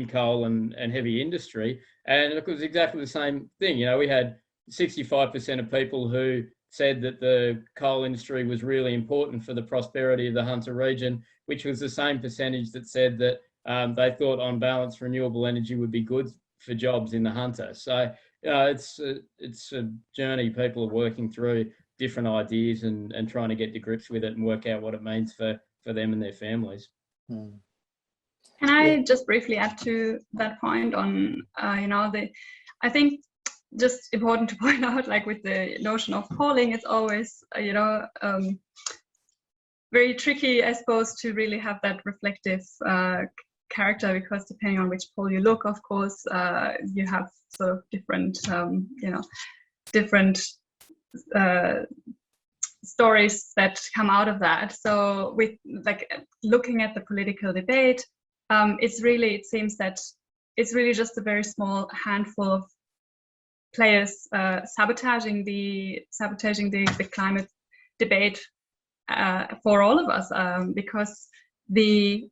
coal and heavy industry, and it was exactly the same thing. We had 65% of people who said that the coal industry was really important for the prosperity of the Hunter region, which was the same percentage that said that they thought on balance renewable energy would be good for jobs in the Hunter. So it's a journey. People are working through different ideas and trying to get to grips with it and work out what it means for them and their families. Can I just briefly add to that point on, I think just important to point out, like with the notion of polling, it's always, very tricky, I suppose, to really have that reflective character, because depending on which poll you look, of course, you have sort of different, different stories that come out of that. So with looking at the political debate, it seems that it's really just a very small handful of players sabotaging the climate debate for all of us, because the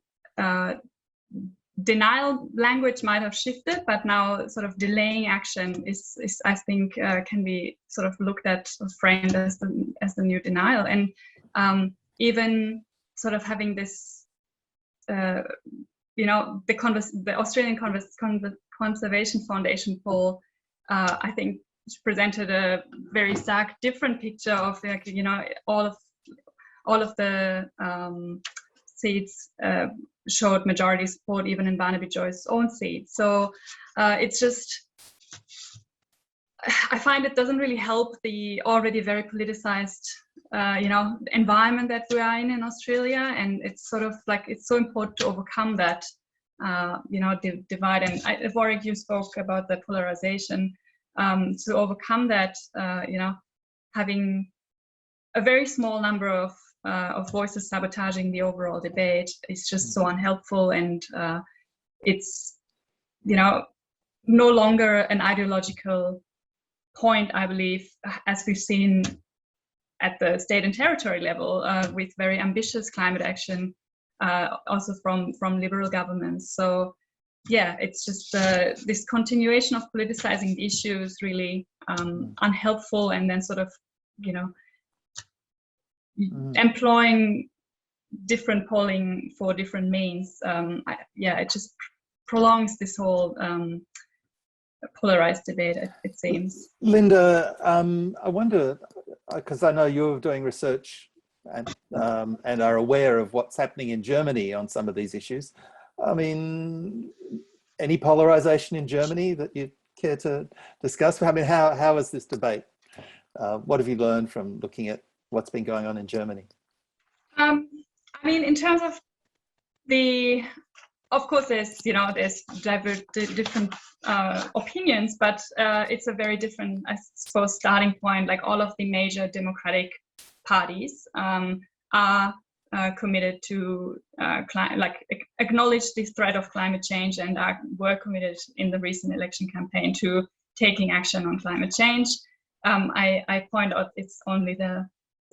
denial language might have shifted, but now sort of delaying action is I think can be sort of looked at or framed as the new denial. And even sort of having this, you know, the Australian Conservation Foundation poll, I think presented a very stark different picture of, like, you know, all of the seats showed majority support, even in Barnaby Joyce's own seat. So it's just, I find it doesn't really help the already very politicized, you know, environment that we are in Australia. And it's sort of like, it's so important to overcome that, you know, divide. And Warwick, you spoke about the polarization. To overcome that, you know, having a very small number of voices sabotaging the overall debate is just so unhelpful, and it's, you know, no longer an ideological point, I believe, as we've seen at the state and territory level with very ambitious climate action, also from liberal governments. So yeah, it's just this continuation of politicizing the issue is really unhelpful, and then sort of, you know, employing different polling for different means. Yeah, it just prolongs this whole polarized debate, it seems. Linda, I wonder, because I know you're doing research and are aware of what's happening in Germany on some of these issues. I mean, any polarization in Germany that you care to discuss? I mean, how is this debate? What have you learned from looking at what's been going on in Germany? I mean, in terms of of course, there's different opinions, but it's a very different, I suppose, starting point. Like, all of the major democratic parties are committed to acknowledge the threat of climate change, and were committed in the recent election campaign to taking action on climate change. I point out it's only the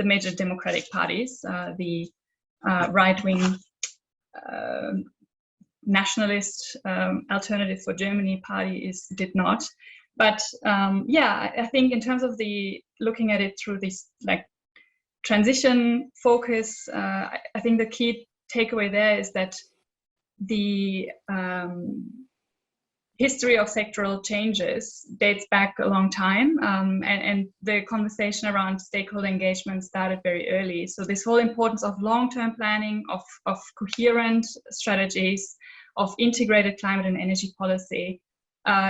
major democratic parties, the right-wing nationalist Alternative for Germany party did not. But yeah, I think in terms of looking at it through this like transition focus, I think the key takeaway there is that the history of sectoral changes dates back a long time, and the conversation around stakeholder engagement started very early. So this whole importance of long-term planning, of coherent strategies, of integrated climate and energy policy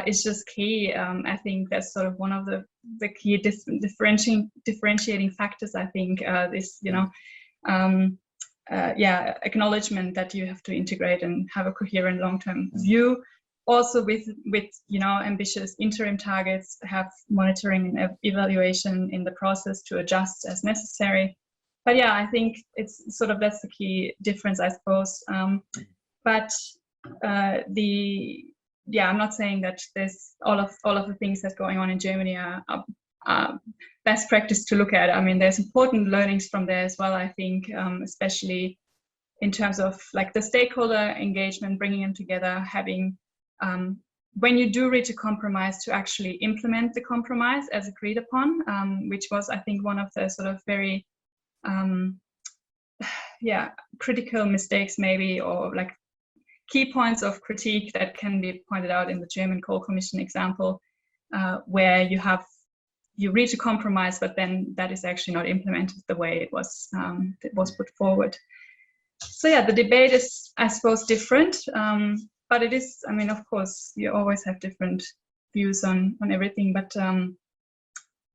is just key. I think that's sort of one of the key differentiating factors. I think this, you know, yeah, acknowledgement that you have to integrate and have a coherent long-term view. Also with you know, ambitious interim targets, have monitoring and evaluation in the process to adjust as necessary. But yeah, I think it's sort of, that's the key difference, I suppose. But yeah, I'm not saying that there's all of the things that's going on in Germany are best practice to look at. I mean, there's important learnings from there as well, I think, especially in terms of like the stakeholder engagement, bringing them together, having when you do reach a compromise, to actually implement the compromise as agreed upon, which was, I think, one of the sort of very yeah, critical mistakes maybe, or like key points of critique that can be pointed out in the German Coal Commission example, where you reach a compromise, but then that is actually not implemented the way it was put forward. So yeah, the debate is, I suppose, different. But it is, I mean, of course, you always have different views on everything, but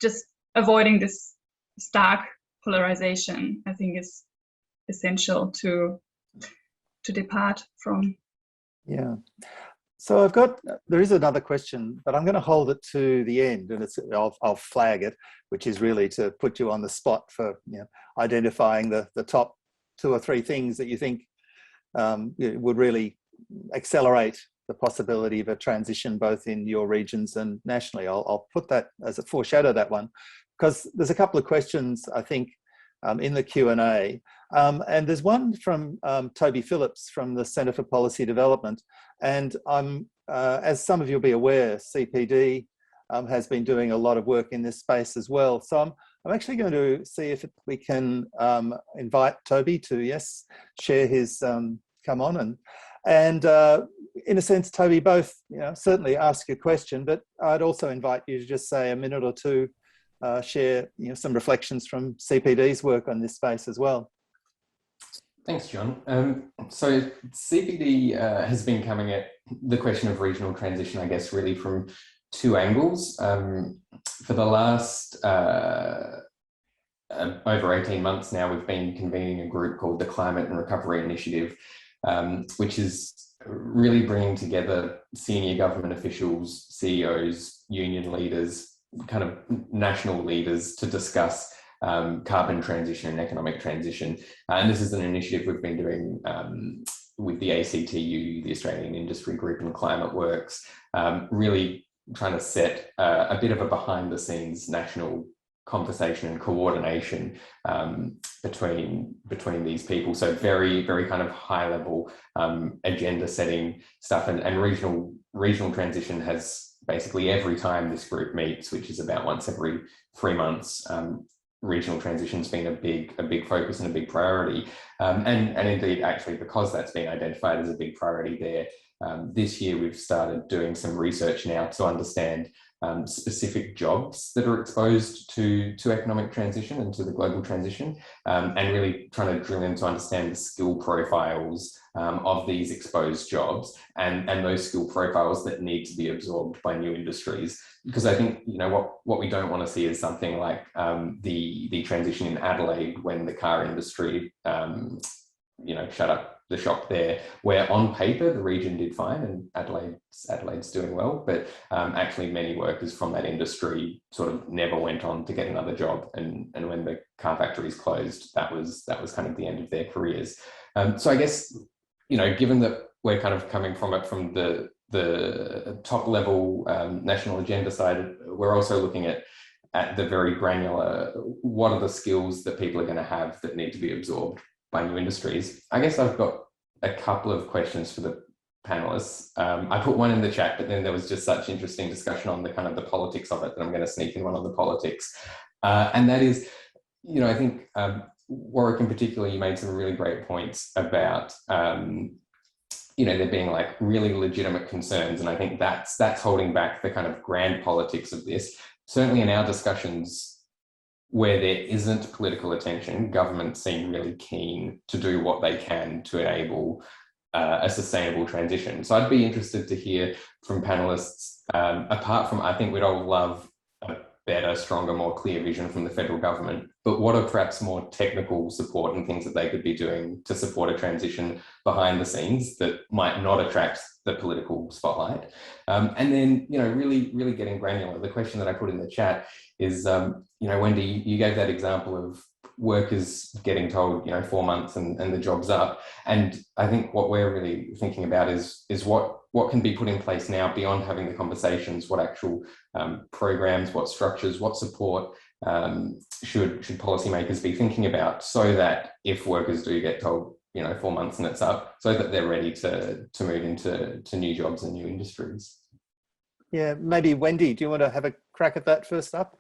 just avoiding this stark polarization, I think, is essential to depart from. Yeah. So there is another question, but I'm going to hold it to the end, and I'll flag it, which is really to put you on the spot for, you know, identifying the top 2 or 3 things that you think would really accelerate the possibility of a transition both in your regions and nationally. I'll put that as a foreshadow, that one, because there's a couple of questions I think in the Q&A. And there's one from Toby Phillips from the Centre for Policy Development. And as some of you'll be aware, CPD has been doing a lot of work in this space as well. So I'm actually going to see if we can invite Toby to, yes, share his, come on. And in a sense, Toby, both, certainly ask a question, but I'd also invite you to just say a minute or two, share some reflections from CPD's work on this space as well. Thanks, John. So CPD has been coming at the question of regional transition, I guess, really from two angles. For the last over 18 months now, we've been convening a group called the Climate and Recovery Initiative, which is really bringing together senior government officials, CEOs, union leaders, kind of national leaders to discuss carbon transition and economic transition. And this is an initiative we've been doing with the ACTU, the Australian Industry Group, and Climate Works, really trying to set a bit of a behind the scenes national conversation and coordination between these people. So very, very kind of high level agenda setting stuff, and regional transition has basically every time this group meets, which is about once every 3 months, regional transition's been a big focus and a big priority. And indeed, actually, because that's been identified as a big priority there, this year we've started doing some research now to understand specific jobs that are exposed to economic transition and to the global transition, and really trying to drill in to understand the skill profiles of these exposed jobs and those skill profiles that need to be absorbed by new industries. Because I think, what we don't want to see is something like the transition in Adelaide when the car industry, shut up the shop there, where on paper the region did fine and Adelaide's doing well, but actually many workers from that industry sort of never went on to get another job, and when the car factories closed, that was kind of the end of their careers. So I guess, given that we're kind of coming from it from the top level national agenda side, we're also looking at the very granular, what are the skills that people are going to have that need to be absorbed by new industries. I guess I've got a couple of questions for the panelists. I put one in the chat, but then there was just such interesting discussion on the kind of the politics of it that I'm going to sneak in one on the politics. And that is, I think Warwick in particular, you made some really great points about, there being like really legitimate concerns. And I think that's holding back the kind of grand politics of this. Certainly in our discussions, where there isn't political attention, governments seem really keen to do what they can to enable a sustainable transition. So I'd be interested to hear from panelists, apart from, I think we'd all love a better, stronger, more clear vision from the federal government, but what are perhaps more technical support and things that they could be doing to support a transition behind the scenes that might not attract the political spotlight? And then, really, really getting granular. The question that I put in the chat is, Wendy, you gave that example of workers getting told, 4 months and the job's up. And I think what we're really thinking about is what can be put in place now beyond having the conversations, what actual programs, what structures, what support should policymakers be thinking about, so that if workers do get told, 4 months and it's up, so that they're ready to move into new jobs and new industries. Yeah, maybe Wendy, do you want to have a crack at that first up?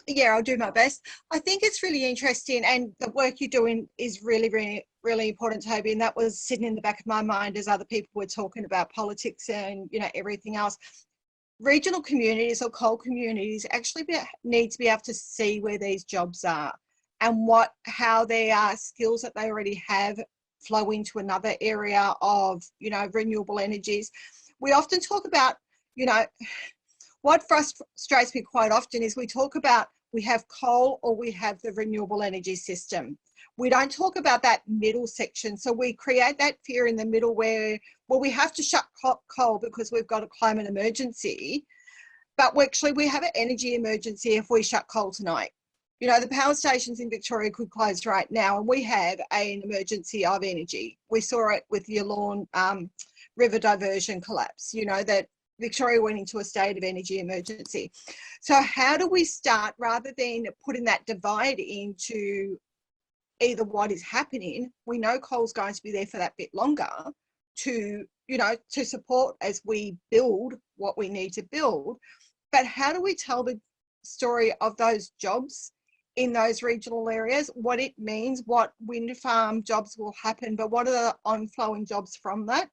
Yeah, I'll do my best. I think it's really interesting, and the work you're doing is really, really, really important, Toby, and that was sitting in the back of my mind as other people were talking about politics and, everything else. Regional communities or coal communities actually need to be able to see where these jobs are and how their skills that they already have flow into another area of, renewable energies. We often talk about, what frustrates me quite often is we talk about we have coal or we have the renewable energy system. We don't talk about that middle section. So we create that fear in the middle where, we have to shut coal because we've got a climate emergency, but we have an energy emergency if we shut coal tonight. The power stations in Victoria could close right now, and we have an emergency of energy. We saw it with the Yallourn River diversion collapse, that Victoria went into a state of energy emergency. So how do we start, rather than putting that divide into either what is happening, we know coal's going to be there for that bit longer, to, you know, to support as we build what we need to build. But how do we tell the story of those jobs in those regional areas, what it means, what wind farm jobs will happen, but what are the on-flowing jobs from that?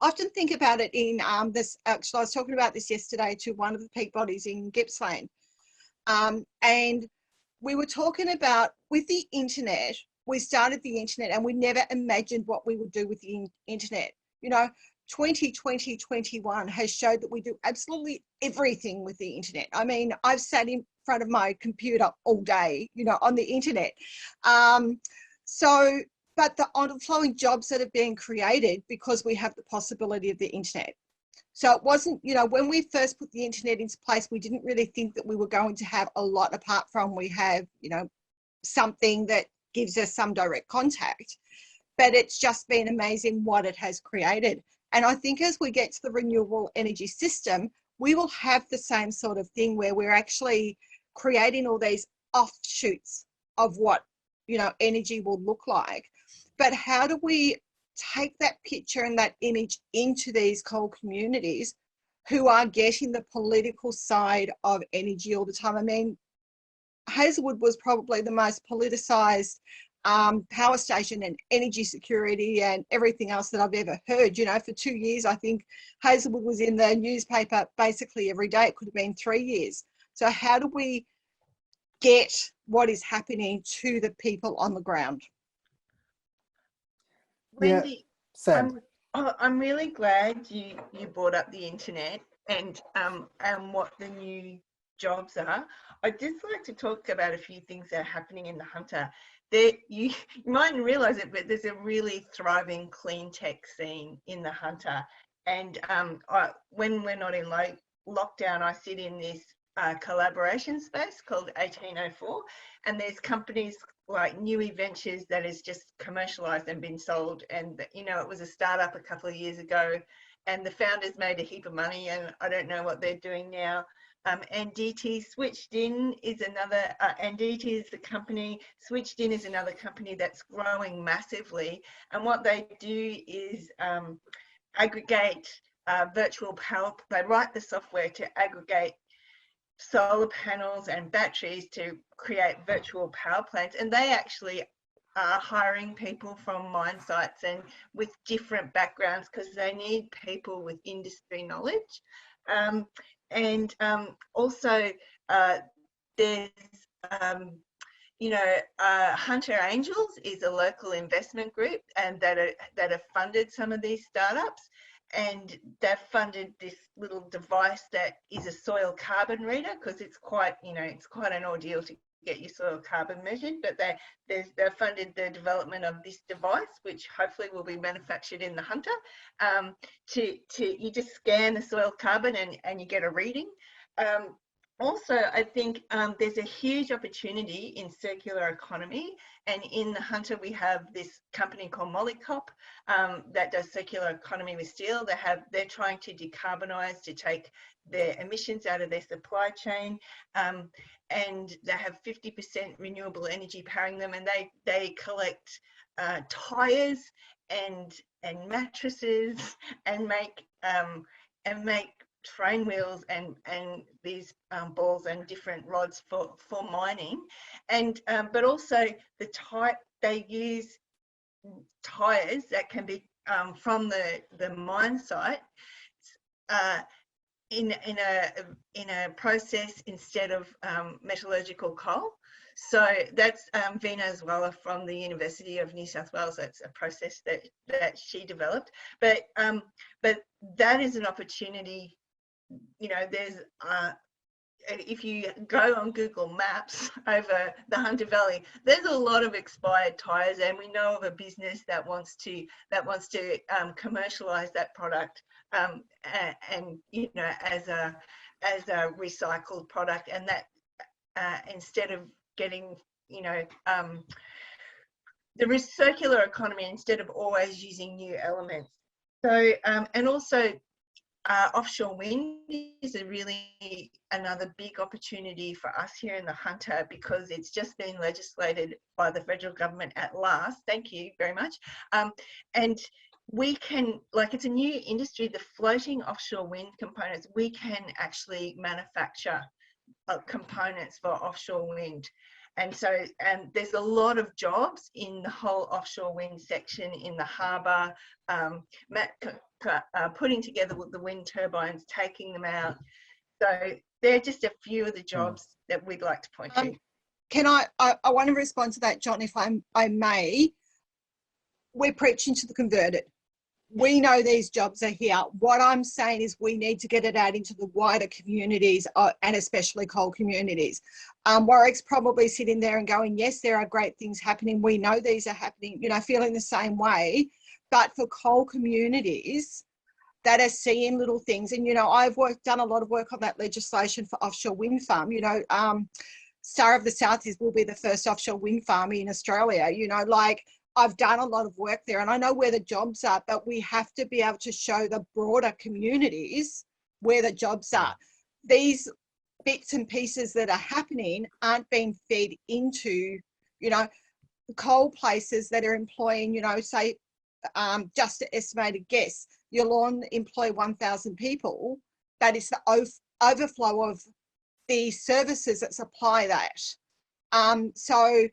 I often think about it in this, actually I was talking about this yesterday to one of the peak bodies in Gippsland, and we were talking about, with the internet, we started the internet and we never imagined what we would do with the internet. You know, 2020, 21 has showed that we do absolutely everything with the internet. I mean, I've sat in front of my computer all day, you know, on the internet. But the on-flowing jobs that are being created because we have the possibility of the internet. So it wasn't, you know, when we first put the internet into place, we didn't really think that we were going to have a lot, apart from we have, you know, something that gives us some direct contact. But it's just been amazing what it has created. And I think as we get to the renewable energy system, we will have the same sort of thing where we're actually creating all these offshoots of what, you know, energy will look like. But how do we take that picture and that image into these coal communities who are getting the political side of energy all the time? I mean, Hazelwood was probably the most politicised power station and energy security and everything else that I've ever heard. You know, for 2 years, I think Hazelwood was in the newspaper basically every day. It could have been 3 years. So how do we get what is happening to the people on the ground? Wendy, yeah, Sam. I'm really glad you brought up the internet and what the new jobs are. I'd just like to talk about a few things that are happening in the Hunter. You mightn't realise it, but there's a really thriving clean tech scene in the Hunter. And when we're not in lockdown, I sit in this collaboration space called 1804, and there's companies like New Ventures that is just commercialized and been sold. And, you know, it was a startup a couple of years ago and the founders made a heap of money, and I don't know what they're doing now. And DT Switched In is another, and DT is the company, Switched In is another company that's growing massively. And what they do is aggregate virtual power. They write the software to aggregate solar panels and batteries to create virtual power plants, and they actually are hiring people from mine sites and with different backgrounds because they need people with industry knowledge. Also there's you know, Hunter Angels is a local investment group and that have funded some of these startups. And they've funded this little device that is a soil carbon reader, because it's quite, you know, it's quite an ordeal to get your soil carbon measured. But they've funded the development of this device, which hopefully will be manufactured in the Hunter. You just scan the soil carbon and you get a reading. Also, I think there's a huge opportunity in circular economy, and in the Hunter we have this company called Molycop that does circular economy with steel. They're trying to decarbonise, to take their emissions out of their supply chain, and they have 50% renewable energy powering them, and they collect tyres and mattresses and make train wheels and these balls and different rods for mining, and but also they use tyres that can be from the mine site in a process instead of metallurgical coal. So that's Vina Zwala from the University of New South Wales. That's a process that she developed, but that is an opportunity. You know, there's if you go on Google Maps over the Hunter Valley, there's a lot of expired tyres, and we know of a business that wants to commercialise that product and you know, as a recycled product, and that instead of getting, you know, the circular economy, instead of always using new elements. So and also offshore wind is another big opportunity for us here in the Hunter, because it's just been legislated by the federal government at last. Thank you very much. And we can, like, it's a new industry, the floating offshore wind components, we can actually manufacture components for offshore wind. And so there's a lot of jobs in the whole offshore wind section, in the harbour, putting together the wind turbines, taking them out. So they're just a few of the jobs that we'd like to point to. Can I want to respond to that, John, if I may. We're preaching to the converted. We know these jobs are here. What I'm saying is we need to get it out into the wider communities, and especially coal communities. Warwick's probably sitting there and going, yes, there are great things happening. We know these are happening, you know, feeling the same way. But for coal communities that are seeing little things, and, you know, I've done a lot of work on that legislation for offshore wind farm. You know, Star of the South will be the first offshore wind farm in Australia. You know, like, I've done a lot of work there, and I know where the jobs are, but we have to be able to show the broader communities where the jobs are. These bits and pieces that are happening aren't being fed into, you know, coal places that are employing, you know, say, just to estimate a guess, you'll employ 1,000 people. That is the overflow of the services that supply that. So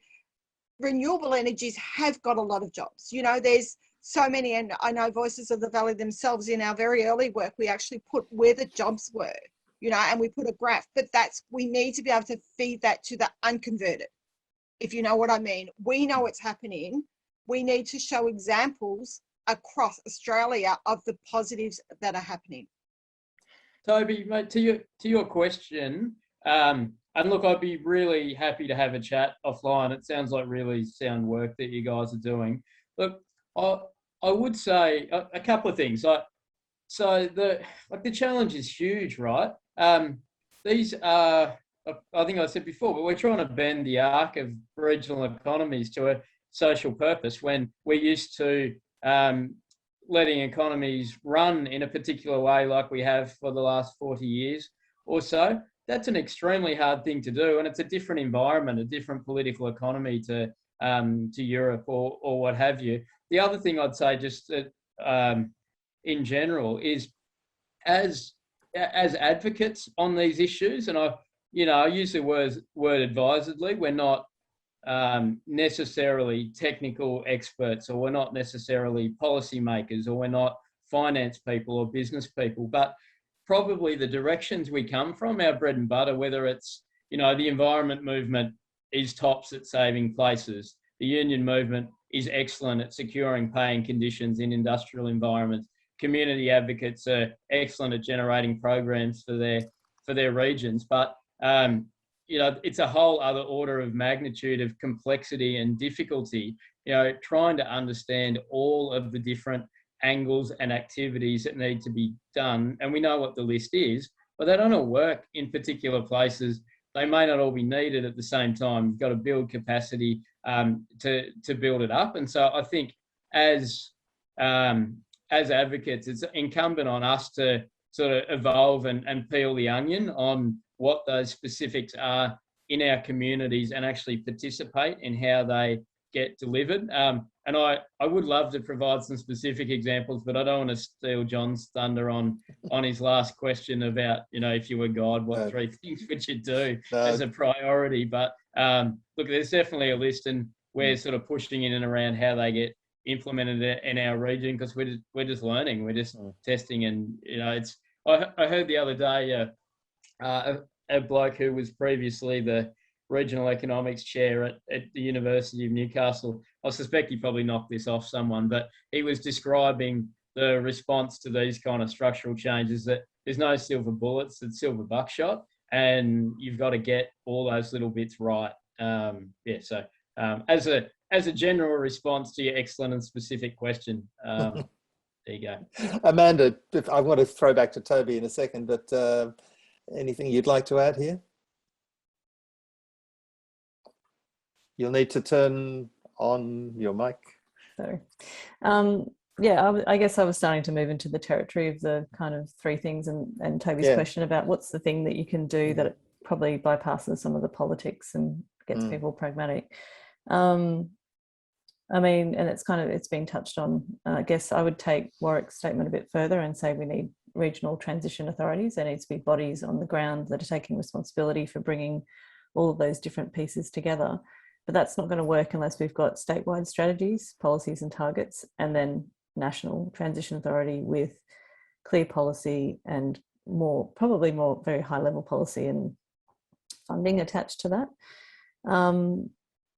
renewable energies have got a lot of jobs. You know, there's so many, and I know Voices of the Valley themselves, in our very early work, we actually put where the jobs were, you know, and we put a graph, but we need to be able to feed that to the unconverted, if you know what I mean. We know it's happening. We need to show examples across Australia of the positives that are happening. Toby, mate, to your question, and look, I'd be really happy to have a chat offline. It sounds like really sound work that you guys are doing. Look, I would say a couple of things. So the challenge is huge, right? These are, I think I said before, but we're trying to bend the arc of regional economies to a social purpose when we're used to letting economies run in a particular way like we have for the last 40 years or so. That's an extremely hard thing to do, and it's a different environment, a different political economy to Europe or what have you. The other thing I'd say, just in general, is as advocates on these issues, and I use the word advisedly. We're not necessarily technical experts, or we're not necessarily policymakers, or we're not finance people or business people, but probably the directions we come from, our bread and butter, whether it's, you know, the environment movement is tops at saving places. The union movement is excellent at securing paying conditions in industrial environments. Community advocates are excellent at generating programs for their regions. But, you know, it's a whole other order of magnitude of complexity and difficulty, you know, trying to understand all of the different angles and activities that need to be done. And we know what the list is, but they don't all work in particular places. They may not all be needed at the same time. You've got to build capacity to build it up. And so I think as advocates, it's incumbent on us to sort of evolve and peel the onion on what those specifics are in our communities and actually participate in how they get delivered. And I would love to provide some specific examples, but I don't want to steal John's thunder on his last question about, you know, if you were God, what three things would you do as a priority? But look, there's definitely a list, and we're sort of pushing in and around how they get implemented in our region, because we're just learning, we're just testing. And, you know, it's, I heard the other day a bloke who was previously the regional economics chair at the University of Newcastle. I suspect he probably knocked this off someone, but he was describing the response to these kind of structural changes, that there's no silver bullets, it's silver buckshot, and you've got to get all those little bits right. So as a general response to your excellent and specific question, there you go. Amanda, I want to throw back to Toby in a second, but anything you'd like to add here? You'll need to turn on your mic. Sorry. Yeah, I guess I was starting to move into the territory of the kind of three things, and Toby's question about what's the thing that you can do that it probably bypasses some of the politics and gets people pragmatic. I mean, and it's been touched on. I guess I would take Warwick's statement a bit further and say we need regional transition authorities. There needs to be bodies on the ground that are taking responsibility for bringing all of those different pieces together. But that's not going to work unless we've got statewide strategies, policies and targets, and then national transition authority with clear policy and probably more very high level policy and funding attached to that.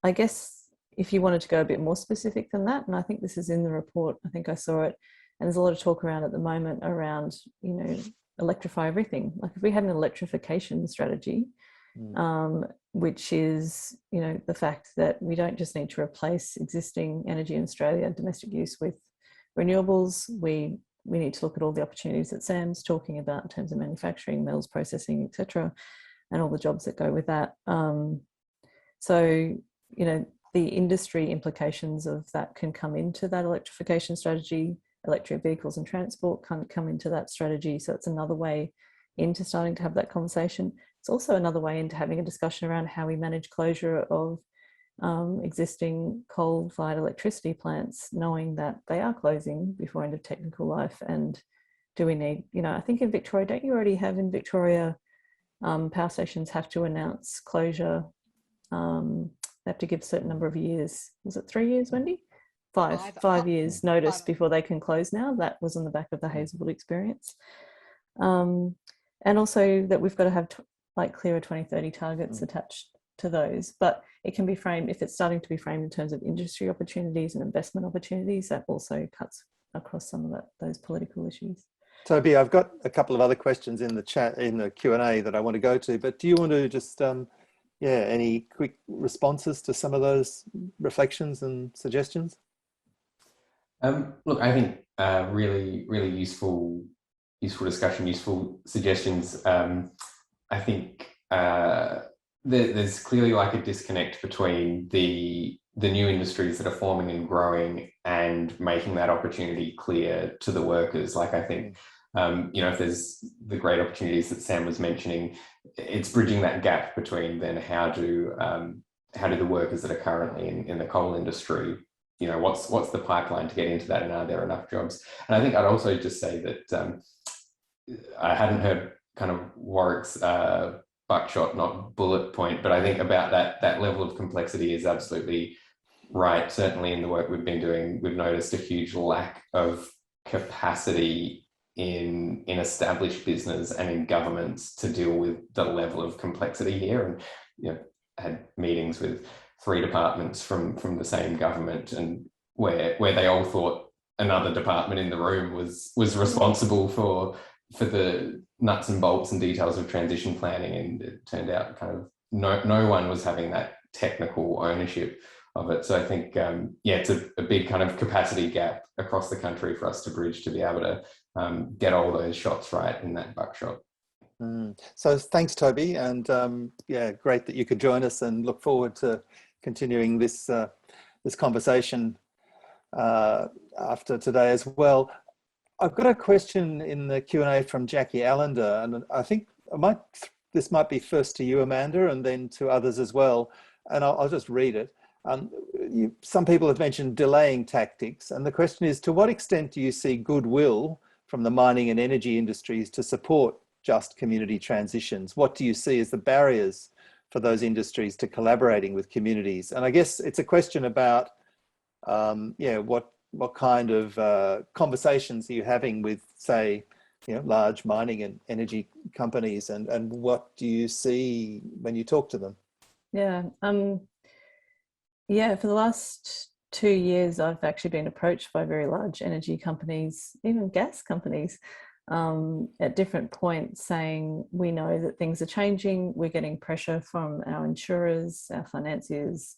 I guess if you wanted to go a bit more specific than that, and I think this is in the report, I think I saw it, and there's a lot of talk around at the moment around, electrify everything. Like if we had an electrification strategy, which is, the fact that we don't just need to replace existing energy in Australia, domestic use, with renewables. We need to look at all the opportunities that Sam's talking about in terms of manufacturing, metals processing, etc., and all the jobs that go with that. So, the industry implications of that can come into that electrification strategy. Electric vehicles and transport can come into that strategy. So it's another way into starting to have that conversation. It's also another way into having a discussion around how we manage closure of existing coal-fired electricity plants, knowing that they are closing before end of technical life. And do we need, I think in Victoria, don't you already have in Victoria, power stations have to announce closure? They have to give a certain number of years. Was it 3 years, Wendy? Five years notice before they can close now. That was on the back of the Hazelwood experience. And also that we've got to have clearer 2030 targets attached to those. But it can be framed, if it's starting to be framed in terms of industry opportunities and investment opportunities, that also cuts across some of those political issues. Toby, I've got a couple of other questions in the chat, in the Q&A that I want to go to, but do you want to just, any quick responses to some of those reflections and suggestions? Look, I think really useful discussion, useful suggestions. I think there's clearly a disconnect between the new industries that are forming and growing and making that opportunity clear to the workers. I think, if there's the great opportunities that Sam was mentioning, it's bridging that gap between then how do the workers that are currently in the coal industry, what's the pipeline to get into that, and are there enough jobs? And I think I'd also just say that I hadn't heard kind of Warwick's buckshot, not bullet point, but I think about that level of complexity is absolutely right. Certainly in the work we've been doing, we've noticed a huge lack of capacity in established business and in governments to deal with the level of complexity here. And had meetings with 3 departments from the same government, and where they all thought another department in the room was responsible for the nuts and bolts and details of transition planning, and it turned out kind of no one was having that technical ownership of it. So I think it's a big kind of capacity gap across the country for us to bridge, to be able to get all those shots right in that buckshot. So thanks, Toby, and great that you could join us, and look forward to continuing this conversation after today as well. I've got a question in the Q&A from Jackie Allender, and I think this might be first to you, Amanda, and then to others as well, and I'll just read it. Some people have mentioned delaying tactics, and the question is, to what extent do you see goodwill from the mining and energy industries to support just community transitions? What do you see as the barriers for those industries to collaborating with communities? And I guess it's a question about, what kind of conversations are you having with, say, large mining and energy companies, and what do you see when you talk to them? For the last 2 years, I've actually been approached by very large energy companies, even gas companies, at different points, saying, we know that things are changing, we're getting pressure from our insurers, our financiers,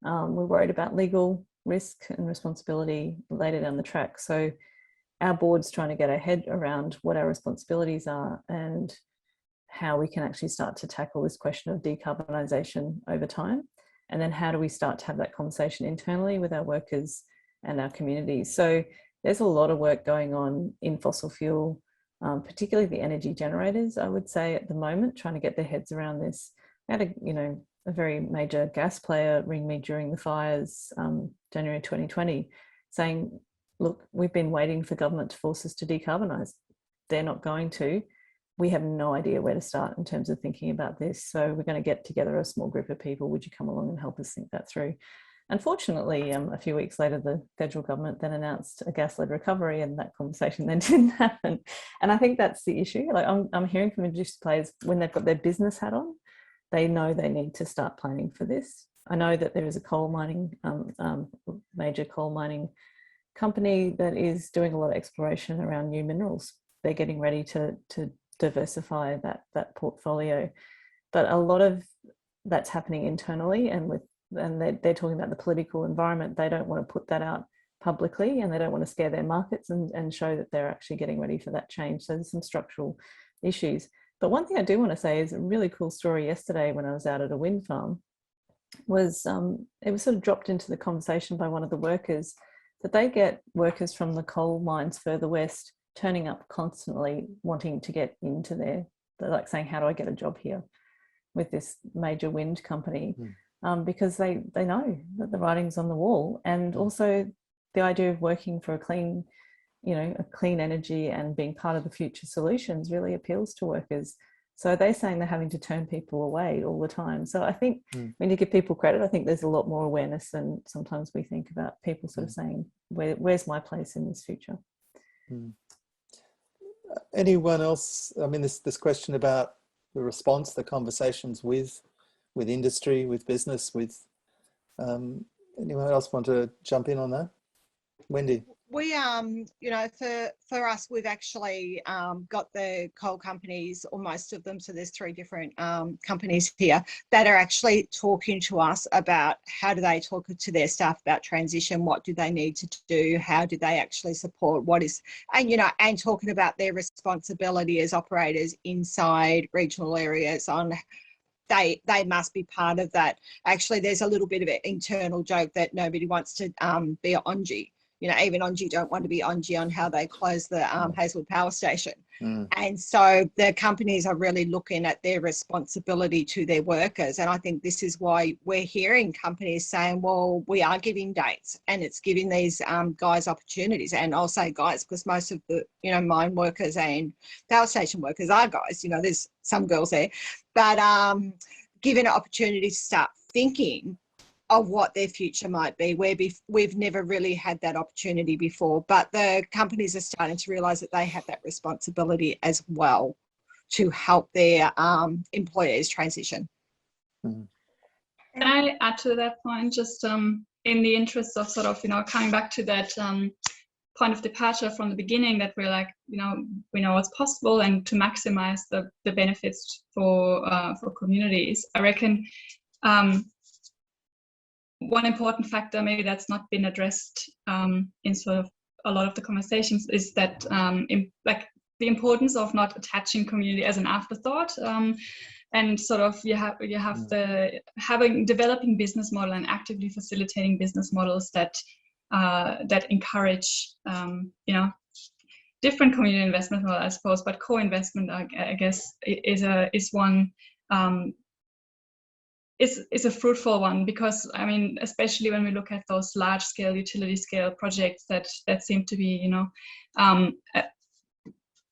we're worried about legal risk and responsibility later down the track. So our board's trying to get our head around what our responsibilities are and how we can actually start to tackle this question of decarbonisation over time. And then how do we start to have that conversation internally with our workers and our communities? So there's a lot of work going on in fossil fuel, particularly the energy generators, I would say at the moment, trying to get their heads around this. I had a very major gas player ring me during the fires, January 2020, saying, look, we've been waiting for government to force us to decarbonise. They're not going to. We have no idea where to start in terms of thinking about this. So we're going to get together a small group of people. Would you come along and help us think that through? Unfortunately, a few weeks later, the federal government then announced a gas-led recovery, and that conversation then didn't happen. And I think that's the issue. Like I'm hearing from industry players, when they've got their business hat on, they know they need to start planning for this. I know that there is a coal mining, major coal mining company that is doing a lot of exploration around new minerals. They're getting ready to diversify that portfolio, but a lot of that's happening internally, and they're talking about the political environment. They don't want to put that out publicly, and they don't want to scare their markets and show that they're actually getting ready for that change. So there's some structural issues. But one thing I do want to say is a really cool story yesterday when I was out at a wind farm was it was sort of dropped into the conversation by one of the workers that they get workers from the coal mines further west turning up constantly wanting to get into they're like saying, how do I get a job here with this major wind company? Because they know that the writing's on the wall, and also the idea of working for a clean energy and being part of the future solutions really appeals to workers. So they're saying they're having to turn people away all the time. So I think we need to give people credit. I think there's a lot more awareness than sometimes we think about people sort of saying, where's my place in this future? Anyone else? I mean, this question about the response, the conversations with industry, with business, with anyone else want to jump in on that? Wendy? We, for us, we've actually got the coal companies, or most of them, so there's 3 different companies here that are actually talking to us about how do they talk to their staff about transition, what do they need to do, how do they actually support and talking about their responsibility as operators inside regional areas on they must be part of that. Actually, there's a little bit of an internal joke that nobody wants to be an ONGI. Even ONGI don't want to be ONGI on how they close the Hazelwood Power Station. And so the companies are really looking at their responsibility to their workers. And I think this is why we're hearing companies saying, well, we are giving dates, and it's giving these guys opportunities. And I'll say guys, because most of the, mine workers and power station workers are guys, there's some girls there, but given an opportunity to start thinking of what their future might be, where we've never really had that opportunity before. But the companies are starting to realise that they have that responsibility as well to help their employees transition. Can I add to that point, just in the interest of sort of, coming back to that point of departure from the beginning, that we're like, we know what's possible, and to maximize the benefits for communities. I reckon one important factor, maybe that's not been addressed in sort of a lot of the conversations, is that the importance of not attaching community as an afterthought, and sort of you have developing business model and actively facilitating business models that encourage different community investment model, I suppose, but co-investment, I guess, is one. Is a fruitful one, because I mean, especially when we look at those large-scale, utility-scale projects that seem to be,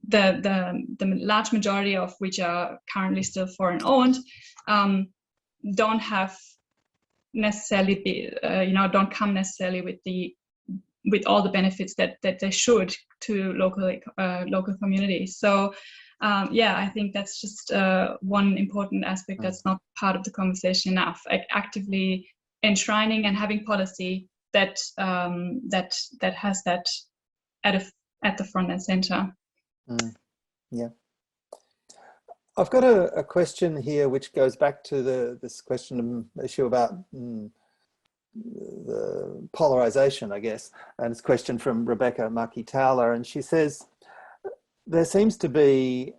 the large majority of which are currently still foreign-owned, don't have necessarily don't come necessarily with all the benefits that they should to local communities. So. I think that's just one important aspect that's not part of the conversation enough. Actively enshrining and having policy that has that at the front and center. Yeah, I've got a question here which goes back to this issue about the polarization, I guess, and it's a question from Rebecca Maki-Towler, and she says, there seems to be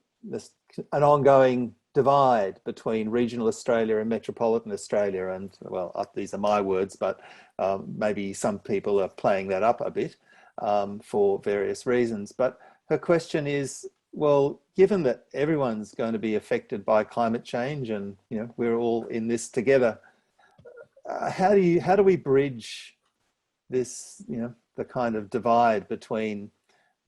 an ongoing divide between regional Australia and metropolitan Australia. And, well, these are my words, but maybe some people are playing that up a bit. for various reasons. But her question is, well, given that everyone's going to be affected by climate change and, you know, we're all in this together, how do we bridge this, you know, the kind of divide between,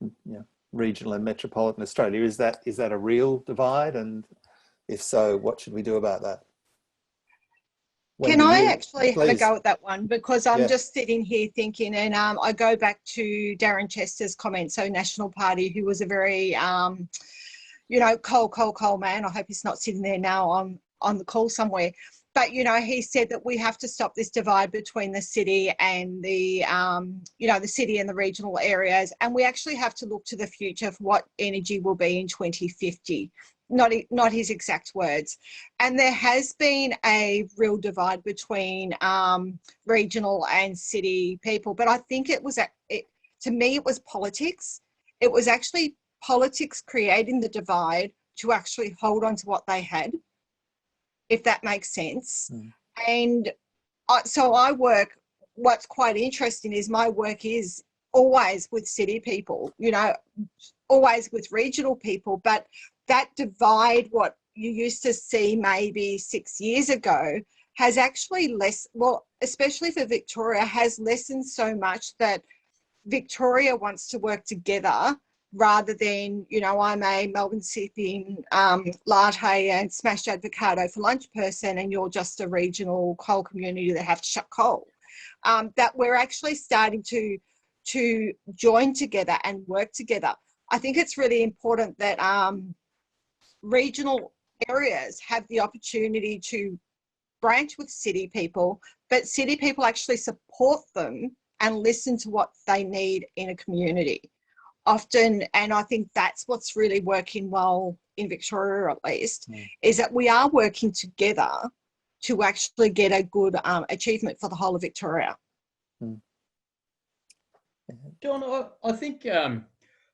you know, regional and metropolitan Australia? Is that a real divide? And if so, what should we do about that? Can I actually have a go at that one? Because I'm Yeah. just sitting here thinking, and I go back to Darren Chester's comment, so National Party, who was a very, you know, coal man. I hope he's not sitting there now on the call somewhere. But, you know, he said that we have to stop this divide between the city and the, you know, the city and the regional areas. And we actually have to look to the future for what energy will be in 2050. Not his exact words. And there has been a real divide between regional and city people. But I think it was, to me, it was politics. It was actually politics creating the divide to actually hold on to what they had, if that makes sense. And so I work, what's quite interesting is my work is always with city people, you know, always with regional people, but that divide, what you used to see maybe 6 years ago, has actually especially for Victoria, has lessened so much that Victoria wants to work together rather than, you know, I'm a Melbourne sipping latte and smashed avocado for lunch person and you're just a regional coal community that have to shut coal. That we're actually starting to join together and work together. I think it's really important that regional areas have the opportunity to branch with city people, but city people actually support them and listen to what they need in a community often. And I think that's what's really working well in Victoria, at least, is that we are working together to actually get a good achievement for the whole of Victoria. John, I think,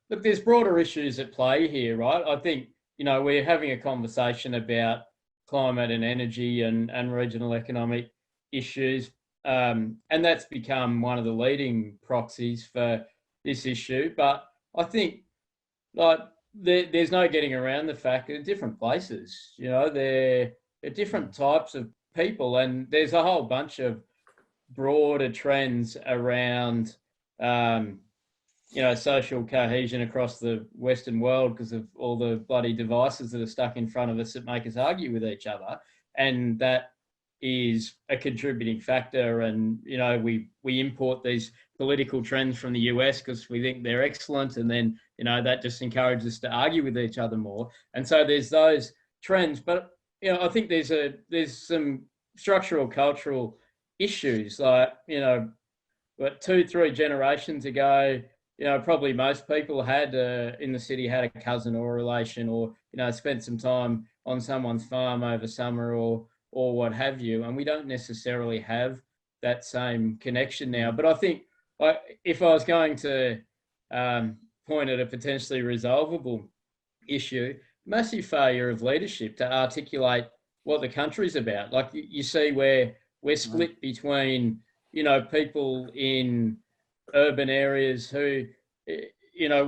look, there's broader issues at play here, right? I think, you know, we're having a conversation about climate and energy and regional economic issues, and that's become one of the leading proxies for this issue. But I think, like, there's no getting around the fact that different places, you know, they're different types of people, and there's a whole bunch of broader trends around, you know, social cohesion across the Western world because of all the bloody devices that are stuck in front of us that make us argue with each other. And that is a contributing factor. And, you know, we import these political trends from the US because we think they're excellent. And then, you know, that just encourages us to argue with each other more. And so there's those trends. But, you know, I think there's some structural, cultural issues, like, you know, but 2-3 generations ago, you know, probably most people had in the city had a cousin or a relation, or, you know, spent some time on someone's farm over summer or what have you. And we don't necessarily have that same connection now. But I think if I was going to point at a potentially resolvable issue, massive failure of leadership to articulate what the country's about. Like you see where we're split between, you know, people in urban areas who, you know,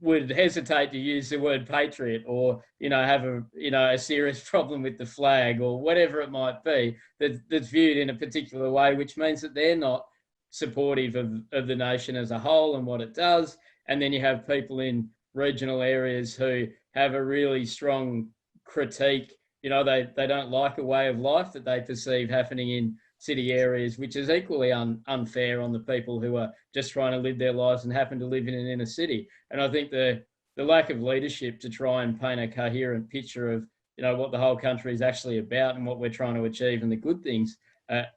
would hesitate to use the word patriot, or, you know, have a serious problem with the flag or whatever it might be, that's viewed in a particular way, which means that they're not supportive of the nation as a whole and what it does. And then you have people in regional areas who have a really strong critique. You know, they don't like a way of life that they perceive happening in city areas, which is equally unfair on the people who are just trying to live their lives and happen to live in an inner city. And I think the lack of leadership to try and paint a coherent picture of, you know, what the whole country is actually about and what we're trying to achieve and the good things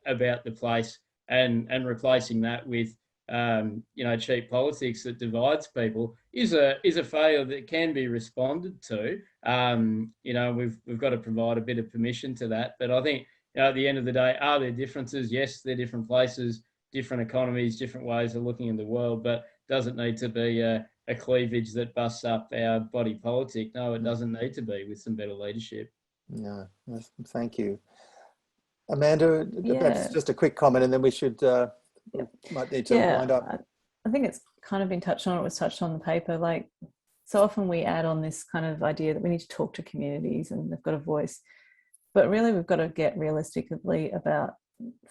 about the place, and replacing that with you know, cheap politics that divides people is a failure that can be responded to. You know, we've got to provide a bit of permission to that. But I think, you know, at the end of the day, are there differences? Yes, they're different places, different economies, different ways of looking in the world, but doesn't need to be a cleavage that busts up our body politic. No, it doesn't need to be, with some better leadership. No, thank you. Amanda, perhaps just a quick comment, and then we should might need to wind up. I think it's kind of been touched on, it was touched on the paper, like so often we add on this kind of idea that we need to talk to communities and they've got a voice, but really we've got to get realistically about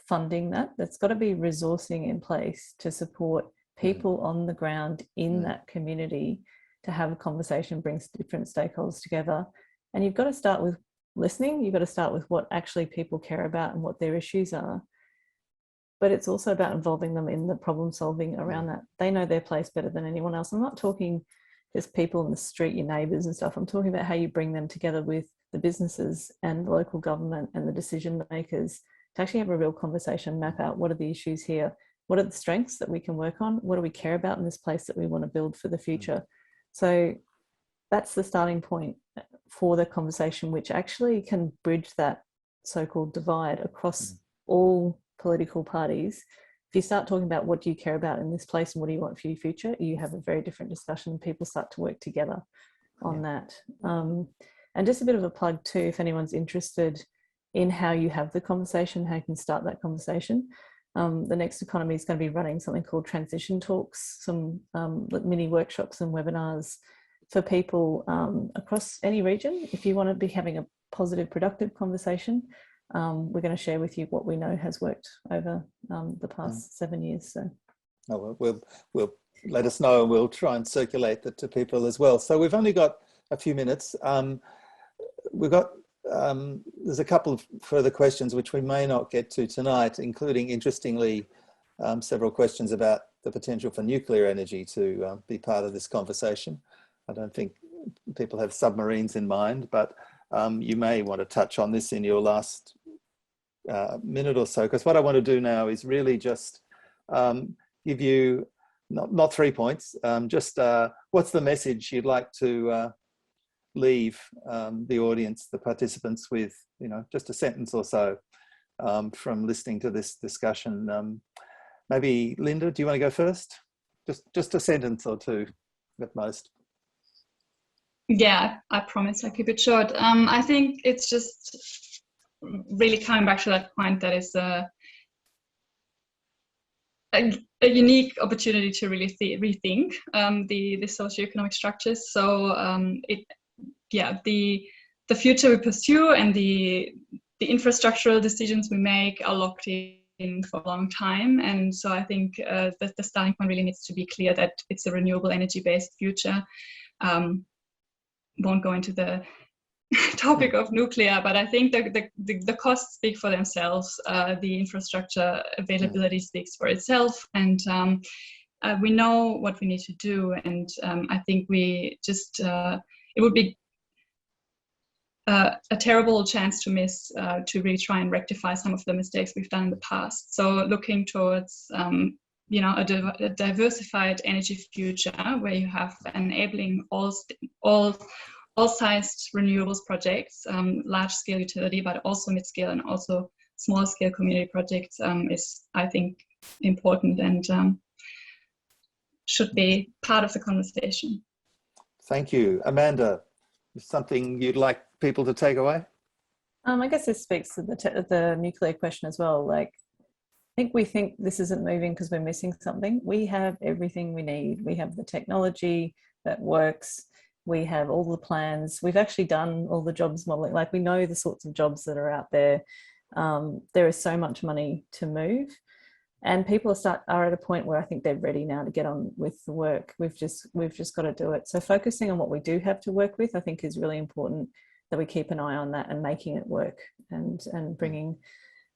funding that. There's got to be resourcing in place to support people on the ground in that community to have a conversation, brings different stakeholders together. And you've got to start with listening. You've got to start with what actually people care about and what their issues are. But it's also about involving them in the problem solving around that. They know their place better than anyone else. I'm not talking just people in the street, your neighbours and stuff. I'm talking about how you bring them together with the businesses and the local government and the decision makers to actually have a real conversation, map out what are the issues here, what are the strengths that we can work on, what do we care about in this place that we want to build for the future. So that's the starting point for the conversation, which actually can bridge that so-called divide across all political parties. If you start talking about what do you care about in this place and what do you want for your future, you have a very different discussion. People start to work together on that. And just a bit of a plug too, if anyone's interested in how you have the conversation, how you can start that conversation. The next economy is going to be running something called transition talks, some mini workshops and webinars for people across any region. If you want to be having a positive, productive conversation, we're going to share with you what we know has worked over the past 7 years. So, we'll let us know, and we'll try and circulate that to people as well. So we've only got a few minutes. We've got there's a couple of further questions which we may not get to tonight, including, interestingly, several questions about the potential for nuclear energy to be part of this conversation. I don't think people have submarines in mind, but you may want to touch on this in your last minute or so, because what I want to do now is really just give you, not 3 points, just what's the message you'd like to leave the audience, the participants with, just a sentence or so from listening to this discussion. Maybe Linda, do you want to go first? Just a sentence or two at most. Yeah, I promise I'll keep it short. I think it's just really coming back to that point that is a unique opportunity to really rethink the socioeconomic structures. So the future we pursue and the infrastructural decisions we make are locked in for a long time. And so I think that the starting point really needs to be clear that it's a renewable energy based future. Won't go into the topic of nuclear, but I think the costs speak for themselves. The infrastructure availability speaks for itself, and we know what we need to do. And I think we just it would be a terrible chance to miss to really try and rectify some of the mistakes we've done in the past. So looking towards a diversified energy future where you have enabling all sized renewables projects, large scale utility, but also mid scale and also small scale community projects is, I think, important and should be part of the conversation. Thank you. Amanda, something you'd like people to take away? I guess this speaks to the nuclear question as well. Like, we think this isn't moving because we're missing something. We have everything we need. We have the technology that works. We have all the plans. We've actually done all the jobs modeling. Like, we know the sorts of jobs that are out there. There is so much money to move, and people are at a point where I think they're ready now to get on with the work. We've just got to do it. So focusing on what we do have to work with, I think, is really important, that we keep an eye on that and making it work, and bringing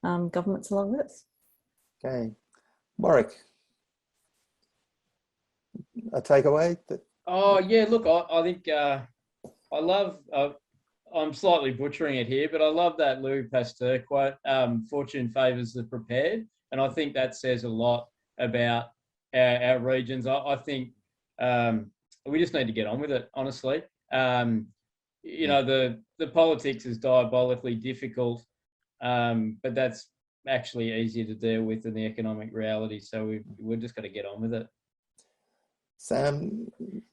governments along with us. Okay, Warwick, a takeaway? Oh yeah, look, I think I love. I'm slightly butchering it here, but I love that Louis Pasteur quote. Fortune favours the prepared, and I think that says a lot about our regions. I think we just need to get on with it. Honestly, the politics is diabolically difficult, but that's actually easier to deal with than the economic reality. So we've just got to get on with it. Sam?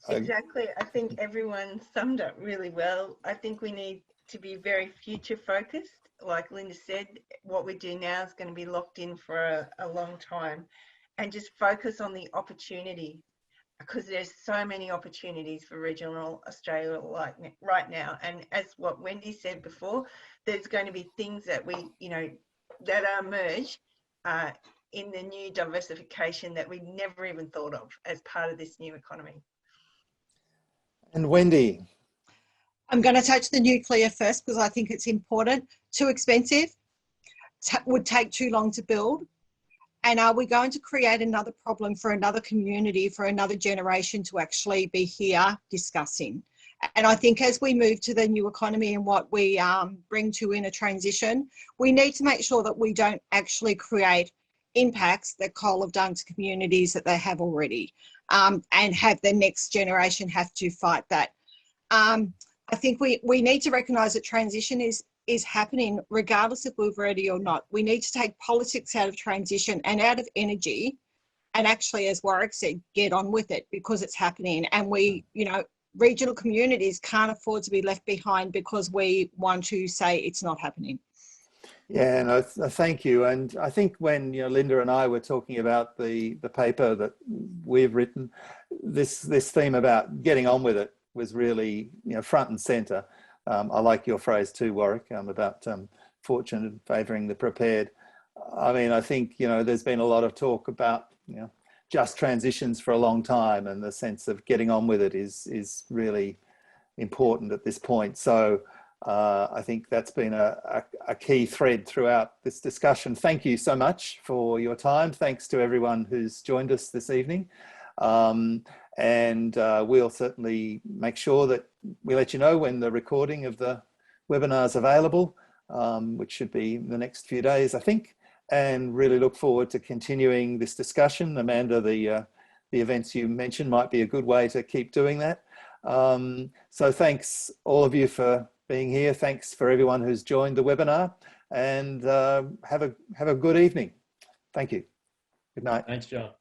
Exactly. I think everyone summed up really well. I think we need to be very future focused. Like Linda said, what we do now is going to be locked in for a long time. and just focus on the opportunity, because there's so many opportunities for regional Australia right now. And as what Wendy said before, there's going to be things that that emerge in the new diversification that we never even thought of as part of this new economy. And Wendy? I'm going to touch the nuclear first because I think it's important. Too expensive, would take too long to build. And are we going to create another problem for another community, for another generation to actually be here discussing? And I think as we move to the new economy and what we bring to in a transition, we need to make sure that we don't actually create impacts that coal have done to communities that they have already, and have the next generation have to fight that. I think we need to recognise that transition is happening regardless if we're ready or not. We need to take politics out of transition and out of energy, and actually, as Warwick said, get on with it because it's happening. And regional communities can't afford to be left behind because we want to say it's not happening. Yeah, no, thank you. And I think when Linda and I were talking about the paper that we've written, this theme about getting on with it was really front and centre. I like your phrase too, Warwick, about fortune and favouring the prepared. I mean, I think there's been a lot of talk about just transitions for a long time, and the sense of getting on with it is really important at this point. So I think that's been a key thread throughout this discussion. Thank you so much for your time. Thanks to everyone who's joined us this evening. And we'll certainly make sure that we let you know when the recording of the webinar is available, which should be in the next few days, I think, and really look forward to continuing this discussion. Amanda, the events you mentioned might be a good way to keep doing that. So thanks all of you for being here. Thanks for everyone who's joined the webinar, and have a good evening. Thank you. Good night. Thanks, John.